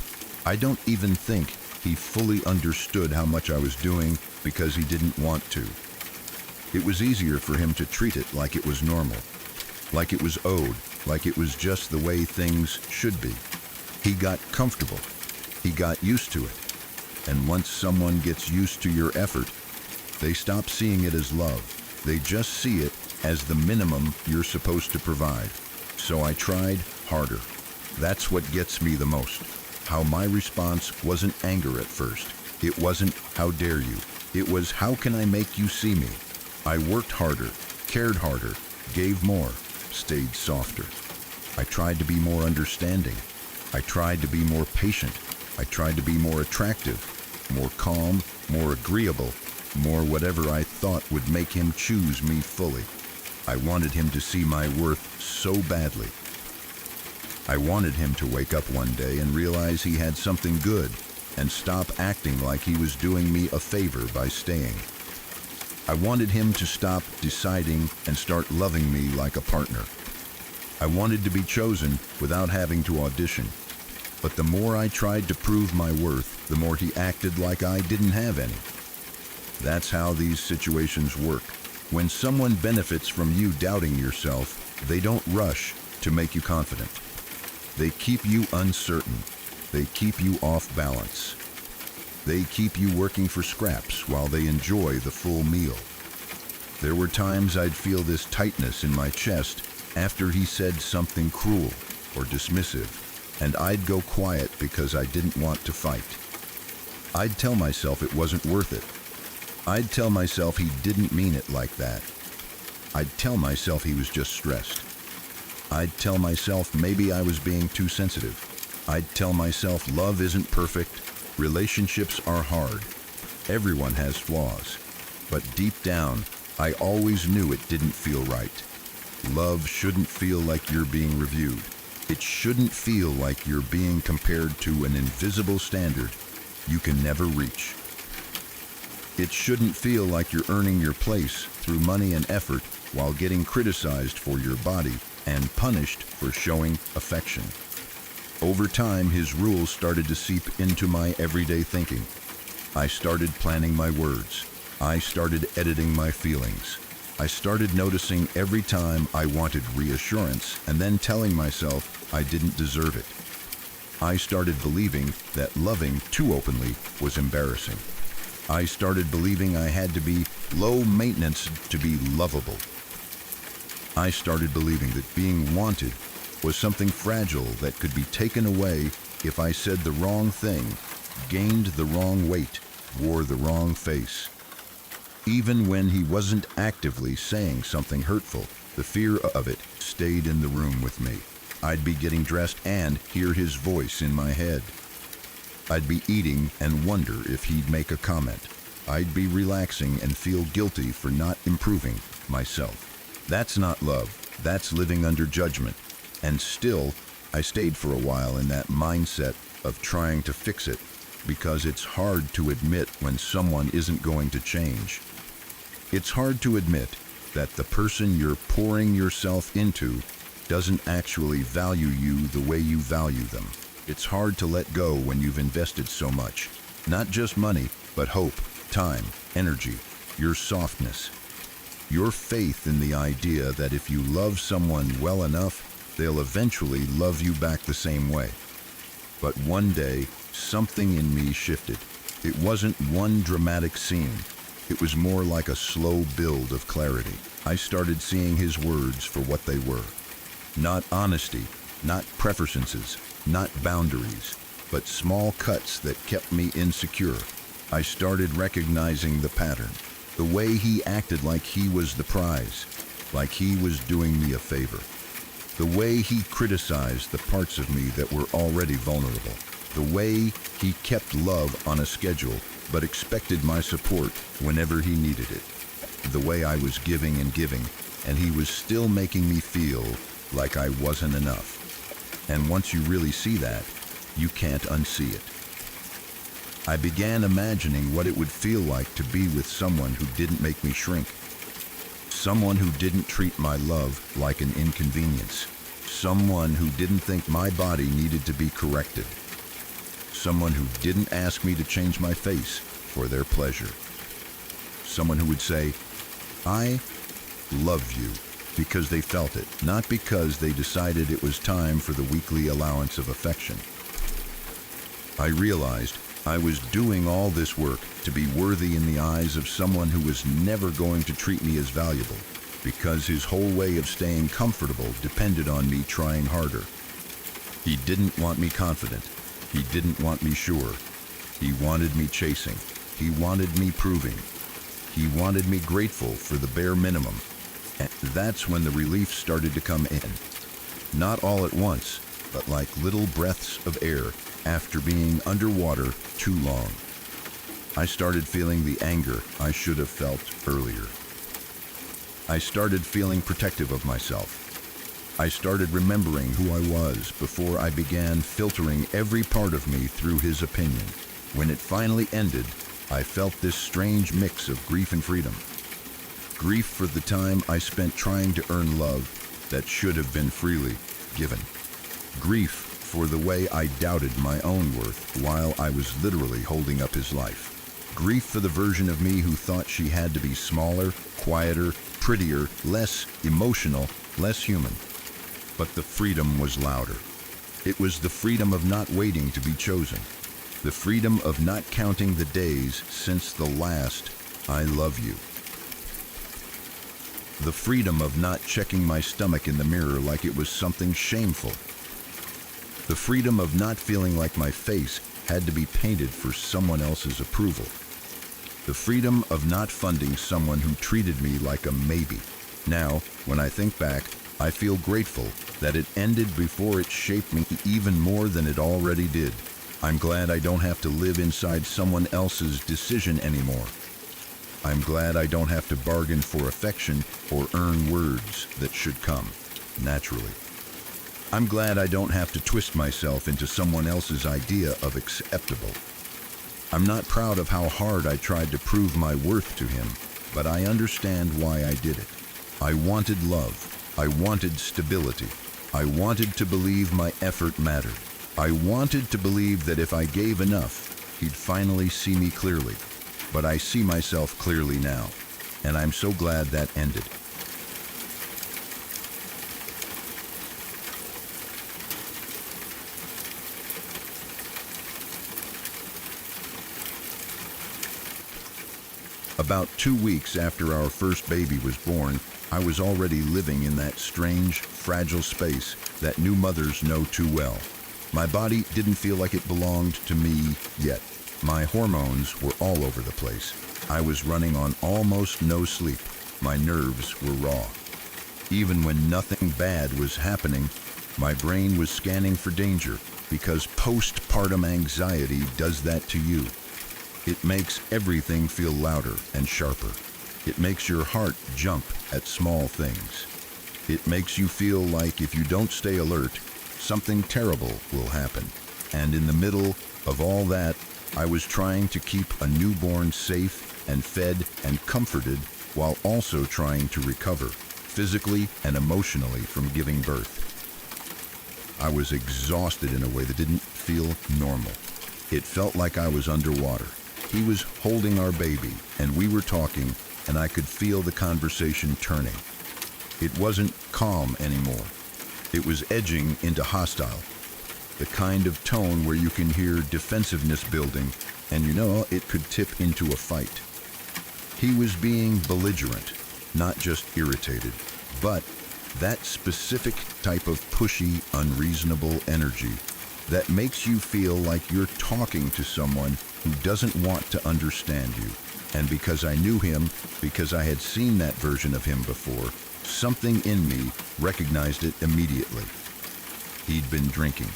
I don't even think he fully understood how much I was doing because he didn't want to. It was easier for him to treat it like it was normal, like it was owed, like it was just the way things should be. He got comfortable. He got used to it. And once someone gets used to your effort, they stop seeing it as love. They just see it as the minimum you're supposed to provide. So I tried harder. That's what gets me the most. How my response wasn't anger at first. It wasn't, how dare you? It was, how can I make you see me? I worked harder, cared harder, gave more, stayed softer. I tried to be more understanding. I tried to be more patient. I tried to be more attractive, more calm, more agreeable, more whatever I thought would make him choose me fully. I wanted him to see my worth so badly. I wanted him to wake up one day and realize he had something good and stop acting like he was doing me a favor by staying. I wanted him to stop deciding and start loving me like a partner. I wanted to be chosen without having to audition. But the more I tried to prove my worth, the more he acted like I didn't have any. That's how these situations work. When someone benefits from you doubting yourself, they don't rush to make you confident. They keep you uncertain. They keep you off balance. They keep you working for scraps while they enjoy the full meal. There were times I'd feel this tightness in my chest after he said something cruel or dismissive, and I'd go quiet because I didn't want to fight. I'd tell myself it wasn't worth it. I'd tell myself he didn't mean it like that. I'd tell myself he was just stressed. I'd tell myself maybe I was being too sensitive. I'd tell myself love isn't perfect, relationships are hard. Everyone has flaws. But deep down, I always knew it didn't feel right. Love shouldn't feel like you're being reviewed. It shouldn't feel like you're being compared to an invisible standard you can never reach. It shouldn't feel like you're earning your place through money and effort while getting criticized for your body and punished for showing affection. Over time, his rules started to seep into my everyday thinking. I started planning my words. I started editing my feelings. I started noticing every time I wanted reassurance and then telling myself I didn't deserve it. I started believing that loving too openly was embarrassing. I started believing I had to be low maintenance to be lovable. I started believing that being wanted was something fragile that could be taken away if I said the wrong thing, gained the wrong weight, wore the wrong face. Even when he wasn't actively saying something hurtful, the fear of it stayed in the room with me. I'd be getting dressed and hear his voice in my head. I'd be eating and wonder if he'd make a comment. I'd be relaxing and feel guilty for not improving myself. That's not love. That's living under judgment. And still, I stayed for a while in that mindset of trying to fix it, because it's hard to admit when someone isn't going to change. It's hard to admit that the person you're pouring yourself into doesn't actually value you the way you value them. It's hard to let go when you've invested so much. Not just money, but hope, time, energy, your softness. Your faith in the idea that if you love someone well enough, they'll eventually love you back the same way. But one day, something in me shifted. It wasn't one dramatic scene. It was more like a slow build of clarity. I started seeing his words for what they were. Not honesty, not preferences, not boundaries, but small cuts that kept me insecure. I started recognizing the pattern. The way he acted like he was the prize, like he was doing me a favor. The way he criticized the parts of me that were already vulnerable. The way he kept love on a schedule, but expected my support whenever he needed it. The way I was giving, and he was still making me feel like I wasn't enough. And once you really see that, you can't unsee it. I began imagining what it would feel like to be with someone who didn't make me shrink. Someone who didn't treat my love like an inconvenience. Someone who didn't think my body needed to be corrected. Someone who didn't ask me to change my face for their pleasure. Someone who would say, "I love you," because they felt it, not because they decided it was time for the weekly allowance of affection. I realized I was doing all this work to be worthy in the eyes of someone who was never going to treat me as valuable, because his whole way of staying comfortable depended on me trying harder. He didn't want me confident. He didn't want me sure. He wanted me chasing. He wanted me proving. He wanted me grateful for the bare minimum. And that's when the relief started to come in. Not all at once, but like little breaths of air after being underwater too long. I started feeling the anger I should have felt earlier. I started feeling protective of myself. I started remembering who I was before I began filtering every part of me through his opinion. When it finally ended, I felt this strange mix of grief and freedom. Grief for the time I spent trying to earn love that should have been freely given. Grief for the way I doubted my own worth while I was literally holding up his life. Grief for the version of me who thought she had to be smaller, quieter, prettier, less emotional, less human. But the freedom was louder. It was the freedom of not waiting to be chosen. The freedom of not counting the days since the last "I love you." The freedom of not checking my stomach in the mirror like it was something shameful. The freedom of not feeling like my face had to be painted for someone else's approval. The freedom of not funding someone who treated me like a maybe. Now, when I think back, I feel grateful that it ended before it shaped me even more than it already did. I'm glad I don't have to live inside someone else's decision anymore. I'm glad I don't have to bargain for affection or earn words that should come naturally. I'm glad I don't have to twist myself into someone else's idea of acceptable. I'm not proud of how hard I tried to prove my worth to him, but I understand why I did it. I wanted love. I wanted stability. I wanted to believe my effort mattered. I wanted to believe that if I gave enough, he'd finally see me clearly. But I see myself clearly now, and I'm so glad that ended. About 2 weeks after our first baby was born, I was already living in that strange, fragile space that new mothers know too well. My body didn't feel like it belonged to me yet. My hormones were all over the place. I was running on almost no sleep. My nerves were raw. Even when nothing bad was happening, my brain was scanning for danger, because postpartum anxiety does that to you. It makes everything feel louder and sharper. It makes your heart jump at small things. It makes you feel like if you don't stay alert, something terrible will happen. And in the middle of all that, I was trying to keep a newborn safe and fed and comforted while also trying to recover, physically and emotionally, from giving birth. I was exhausted in a way that didn't feel normal. It felt like I was underwater. He was holding our baby, and we were talking, and I could feel the conversation turning. It wasn't calm anymore. It was edging into hostile. The kind of tone where you can hear defensiveness building, and you know it could tip into a fight. He was being belligerent, not just irritated, but that specific type of pushy, unreasonable energy that makes you feel like you're talking to someone who doesn't want to understand you. And because I knew him, because I had seen that version of him before, something in me recognized it immediately. He'd been drinking.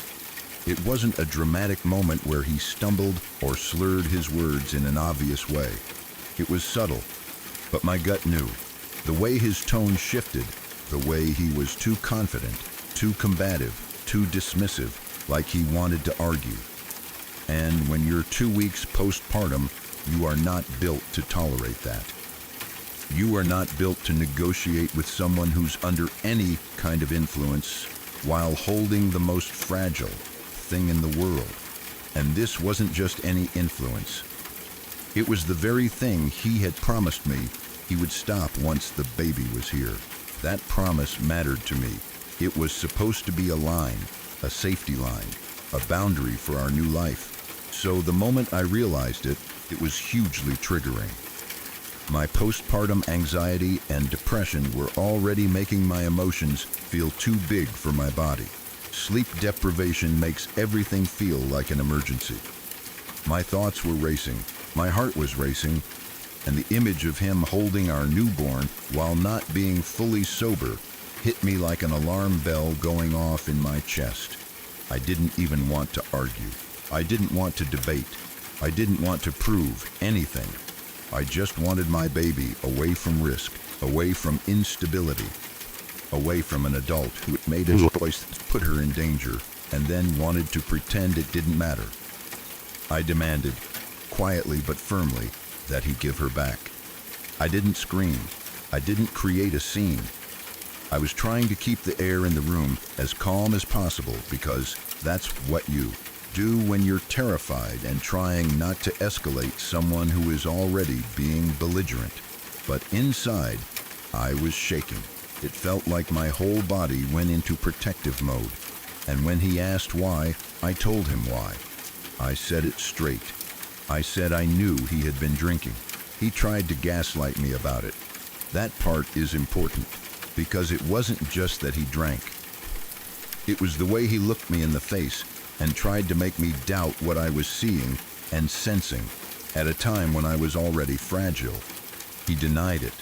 It wasn't a dramatic moment where he stumbled or slurred his words in an obvious way. It was subtle, but my gut knew. The way his tone shifted, the way he was too confident, too combative, too dismissive, like he wanted to argue. And when you're 2 weeks postpartum, you are not built to tolerate that. You are not built to negotiate with someone who's under any kind of influence while holding the most fragile thing in the world. And this wasn't just any influence. It was the very thing he had promised me he would stop once the baby was here. That promise mattered to me. It was supposed to be a line, a safety line, a boundary for our new life. So the moment I realized it, it was hugely triggering. My postpartum anxiety and depression were already making my emotions feel too big for my body. Sleep deprivation makes everything feel like an emergency. My thoughts were racing, my heart was racing, and the image of him holding our newborn while not being fully sober hit me like an alarm bell going off in my chest. I didn't even want to argue. I didn't want to debate. I didn't want to prove anything. I just wanted my baby away from risk, away from instability, away from an adult who had made a choice that put her in danger and then wanted to pretend it didn't matter. I demanded, quietly but firmly, that he give her back. I didn't scream. I didn't create a scene. I was trying to keep the air in the room as calm as possible because that's what you do when you're terrified and trying not to escalate someone who is already being belligerent. But inside, I was shaking. It felt like my whole body went into protective mode. And when he asked why, I told him why. I said it straight. I said I knew he had been drinking. He tried to gaslight me about it. That part is important, because it wasn't just that he drank. It was the way he looked me in the face and tried to make me doubt what I was seeing and sensing at a time when I was already fragile. He denied it.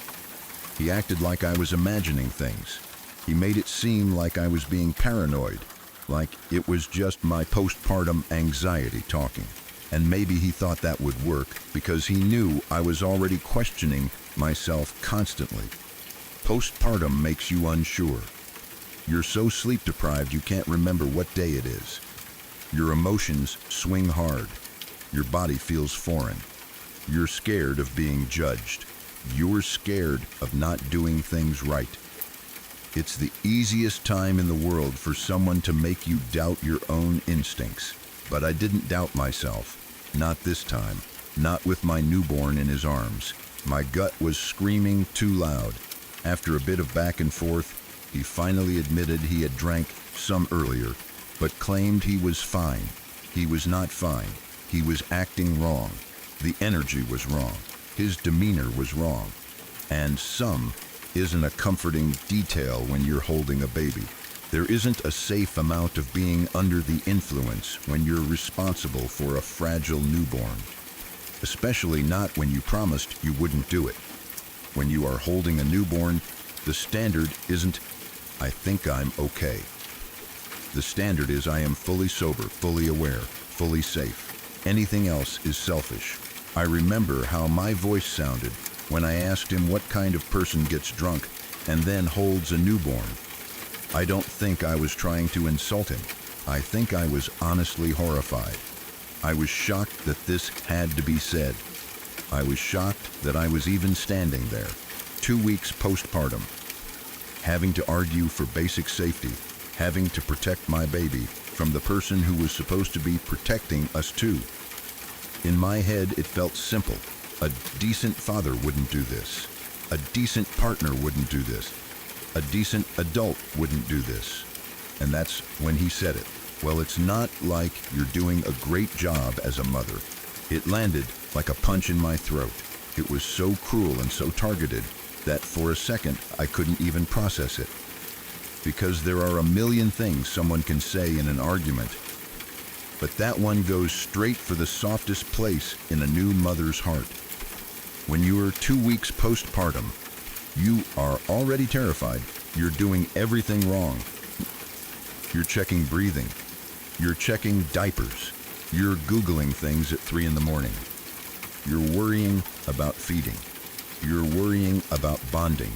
He acted like I was imagining things. He made it seem like I was being paranoid, like it was just my postpartum anxiety talking. And maybe he thought that would work because he knew I was already questioning myself constantly. Postpartum makes you unsure. You're so sleep deprived you can't remember what day it is. Your emotions swing hard. Your body feels foreign. You're scared of being judged. You're scared of not doing things right. It's the easiest time in the world for someone to make you doubt your own instincts. But I didn't doubt myself. Not this time. Not with my newborn in his arms. My gut was screaming too loud. After a bit of back and forth, he finally admitted he had drank some earlier, but claimed he was fine. He was not fine. He was acting wrong. The energy was wrong. His demeanor was wrong. And some isn't a comforting detail when you're holding a baby. There isn't a safe amount of being under the influence when you're responsible for a fragile newborn. Especially not when you promised you wouldn't do it. When you are holding a newborn, the standard isn't, I think I'm okay. The standard is I am fully sober, fully aware, fully safe. Anything else is selfish. I remember how my voice sounded when I asked him what kind of person gets drunk and then holds a newborn. I don't think I was trying to insult him. I think I was honestly horrified. I was shocked that this had to be said. I was shocked that I was even standing there, 2 weeks postpartum, having to argue for basic safety, having to protect my baby from the person who was supposed to be protecting us too. In my head, it felt simple. A decent father wouldn't do this. A decent partner wouldn't do this. A decent adult wouldn't do this. And that's when he said it. Well, it's not like you're doing a great job as a mother. It landed like a punch in my throat. It was so cruel and so targeted that for a second I couldn't even process it. Because there are a million things someone can say in an argument, but that one goes straight for the softest place in a new mother's heart. When you are 2 weeks postpartum, you are already terrified. You're doing everything wrong. You're checking breathing. You're checking diapers. You're Googling things at 3 in the morning. You're worrying about feeding. You're worrying about bonding.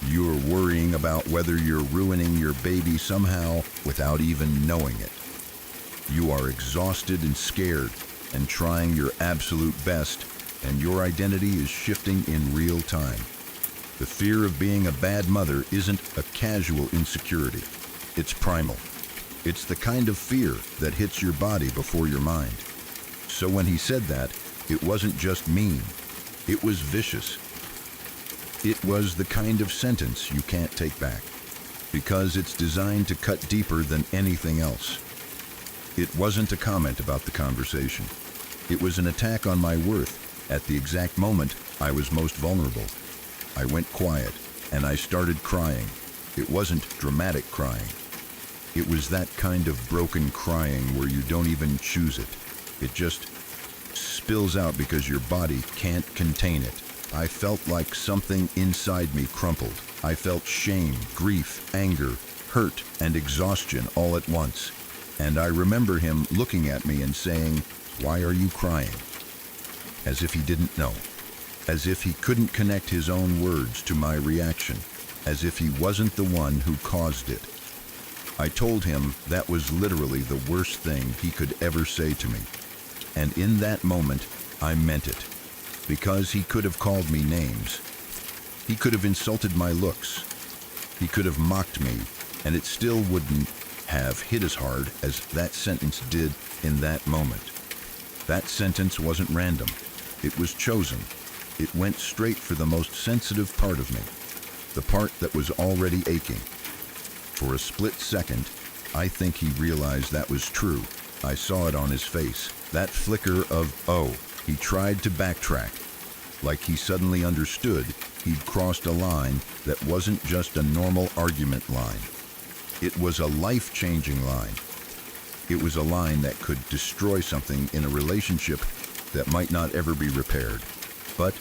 You're worrying about whether you're ruining your baby somehow without even knowing it. You are exhausted and scared and trying your absolute best, and your identity is shifting in real time. The fear of being a bad mother isn't a casual insecurity. It's primal. It's the kind of fear that hits your body before your mind. So when he said that, it wasn't just mean. It was vicious. It was the kind of sentence you can't take back, because it's designed to cut deeper than anything else. It wasn't a comment about the conversation. It was an attack on my worth at the exact moment I was most vulnerable. I went quiet, and I started crying. It wasn't dramatic crying. It was that kind of broken crying where you don't even choose it. It just spills out because your body can't contain it. I felt like something inside me crumpled. I felt shame, grief, anger, hurt, and exhaustion all at once. And I remember him looking at me and saying, "Why are you crying?" As if he didn't know. As if he couldn't connect his own words to my reaction. As if he wasn't the one who caused it. I told him that was literally the worst thing he could ever say to me. And in that moment, I meant it. Because he could have called me names. He could have insulted my looks. He could have mocked me, and it still wouldn't have hit as hard as that sentence did in that moment. That sentence wasn't random. It was chosen. It went straight for the most sensitive part of me. The part that was already aching. For a split second, I think he realized that was true. I saw it on his face. That flicker of, oh, he tried to backtrack. Like he suddenly understood he'd crossed a line that wasn't just a normal argument line. It was a life-changing line. It was a line that could destroy something in a relationship that might not ever be repaired. But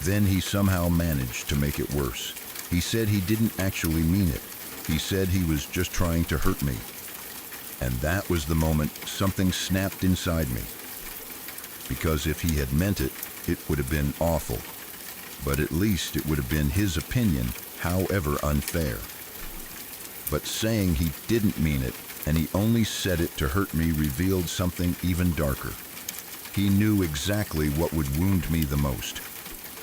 Then he somehow managed to make it worse. He said he didn't actually mean it. He said he was just trying to hurt me. And that was the moment something snapped inside me. Because if he had meant it, it would have been awful. But at least it would have been his opinion, however unfair. But saying he didn't mean it, and he only said it to hurt me, revealed something even darker. He knew exactly what would wound me the most,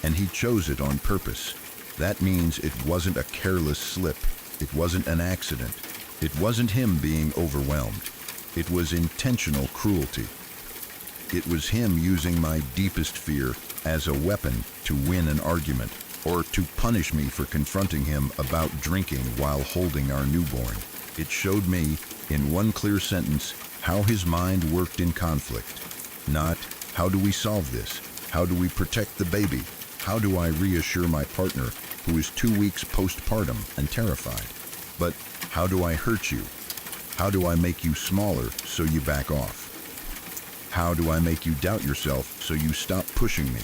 and he chose it on purpose. That means it wasn't a careless slip. It wasn't an accident. It wasn't him being overwhelmed. It was intentional cruelty. It was him using my deepest fear as a weapon to win an argument, or to punish me for confronting him about drinking while holding our newborn. It showed me, in one clear sentence, how his mind worked in conflict. Not, how do we solve this? How do we protect the baby? How do I reassure my partner, who is 2 weeks postpartum and terrified? But how do I hurt you? How do I make you smaller so you back off? How do I make you doubt yourself so you stop pushing me?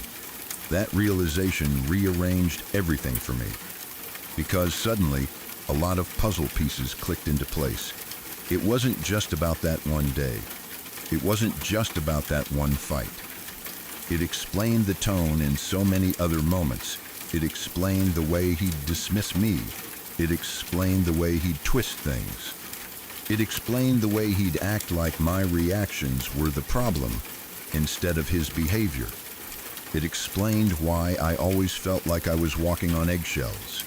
That realization rearranged everything for me, because suddenly a lot of puzzle pieces clicked into place. It wasn't just about that one day. It wasn't just about that one fight. It explained the tone in so many other moments. It explained the way he'd dismiss me. It explained the way he'd twist things. It explained the way he'd act like my reactions were the problem instead of his behavior. It explained why I always felt like I was walking on eggshells.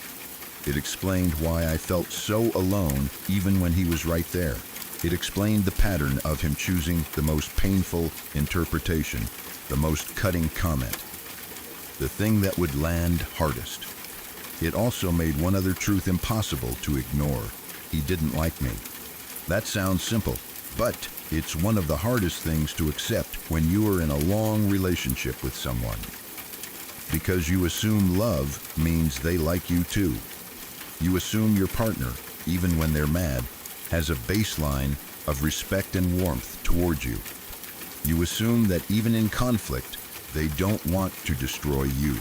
It explained why I felt so alone even when he was right there. It explained the pattern of him choosing the most painful interpretation, the most cutting comment, the thing that would land hardest. It also made one other truth impossible to ignore. He didn't like me. That sounds simple, but it's one of the hardest things to accept when you are in a long relationship with someone. Because you assume love means they like you too. You assume your partner, even when they're mad, has a baseline of respect and warmth toward you. You assume that even in conflict, they don't want to destroy you.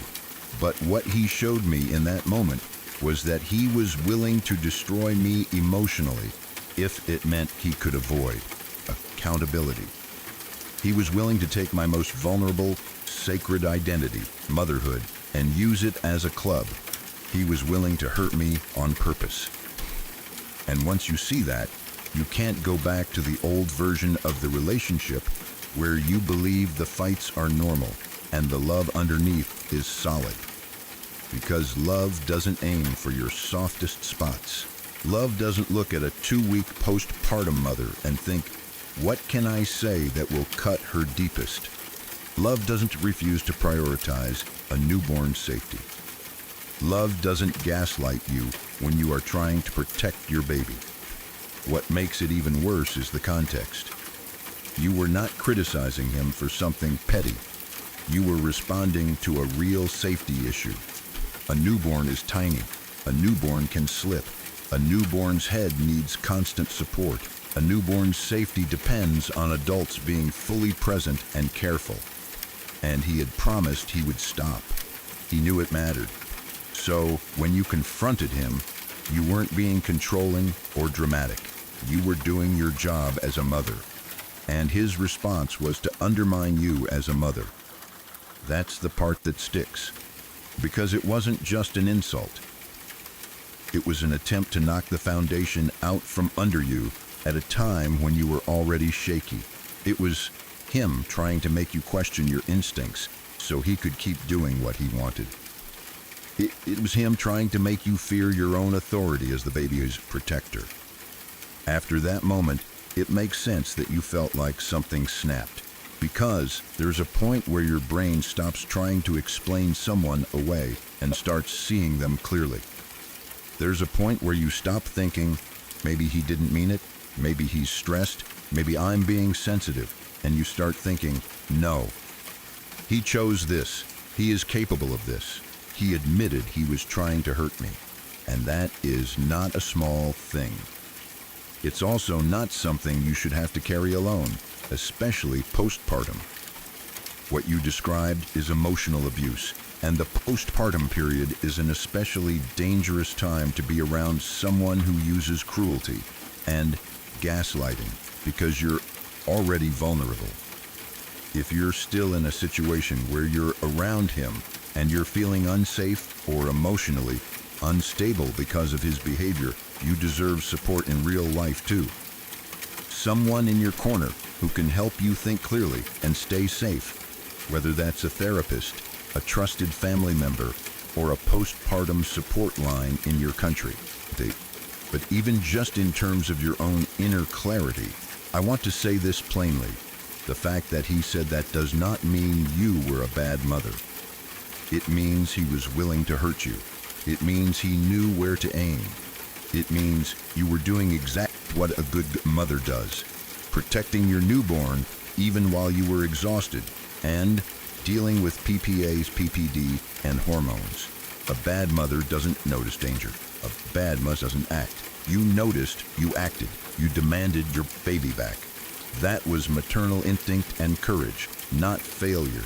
But what he showed me in that moment was that he was willing to destroy me emotionally if it meant he could avoid accountability. He was willing to take my most vulnerable, sacred identity, motherhood, and use it as a club. He was willing to hurt me on purpose. And once you see that, you can't go back to the old version of the relationship where you believe the fights are normal and the love underneath is solid. Because love doesn't aim for your softest spots. Love doesn't look at a 2-week postpartum mother and think, what can I say that will cut her deepest? Love doesn't refuse to prioritize a newborn's safety. Love doesn't gaslight you when you are trying to protect your baby. What makes it even worse is the context. You were not criticizing him for something petty. You were responding to a real safety issue. A newborn is tiny. A newborn can slip. A newborn's head needs constant support. A newborn's safety depends on adults being fully present and careful. And he had promised he would stop. He knew it mattered. So, when you confronted him, you weren't being controlling or dramatic. You were doing your job as a mother. And his response was to undermine you as a mother. That's the part that sticks. Because it wasn't just an insult. It was an attempt to knock the foundation out from under you at a time when you were already shaky. It was him trying to make you question your instincts so he could keep doing what he wanted. It was him trying to make you fear your own authority as the baby's protector. After that moment, it makes sense that you felt like something snapped. Because there's a point where your brain stops trying to explain someone away and starts seeing them clearly. There's a point where you stop thinking, maybe he didn't mean it, maybe he's stressed, maybe I'm being sensitive, and you start thinking, no. He chose this. He is capable of this. He admitted he was trying to hurt me. And that is not a small thing. It's also not something you should have to carry alone, especially postpartum. What you described is emotional abuse. And the postpartum period is an especially dangerous time to be around someone who uses cruelty and gaslighting because you're already vulnerable. If you're still in a situation where you're around him and you're feeling unsafe or emotionally unstable because of his behavior, you deserve support in real life too. Someone in your corner who can help you think clearly and stay safe, whether that's a therapist, a trusted family member, or a postpartum support line in your country. But even just in terms of your own inner clarity, I want to say this plainly. The fact that he said that does not mean you were a bad mother. It means he was willing to hurt you. It means he knew where to aim. It means you were doing exactly what a good mother does, protecting your newborn even while you were exhausted, and dealing with PPAs, PPD, and hormones. A bad mother doesn't notice danger. A bad mother doesn't act. You noticed, you acted, you demanded your baby back. That was maternal instinct and courage, not failure.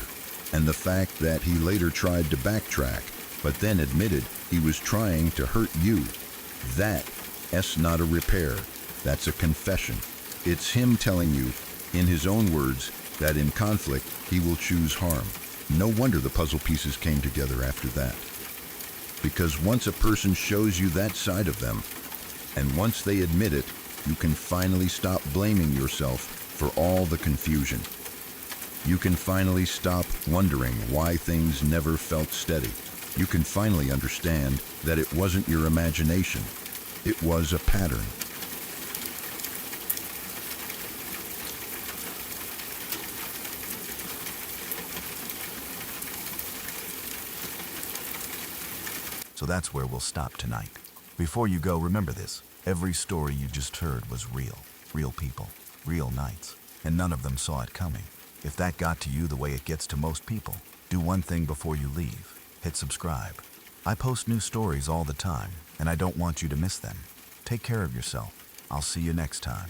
And the fact that he later tried to backtrack, but then admitted he was trying to hurt you, that's not a repair. That's a confession. It's him telling you, in his own words, that in conflict, he will choose harm. No wonder the puzzle pieces came together after that. Because once a person shows you that side of them, and once they admit it, you can finally stop blaming yourself for all the confusion. You can finally stop wondering why things never felt steady. You can finally understand that it wasn't your imagination. It was a pattern. So that's where we'll stop tonight. Before you go, remember this. Every story you just heard was real. Real people, real nights, and none of them saw it coming. If that got to you the way it gets to most people, do one thing before you leave. Hit subscribe. I post new stories all the time, and I don't want you to miss them. Take care of yourself. I'll see you next time.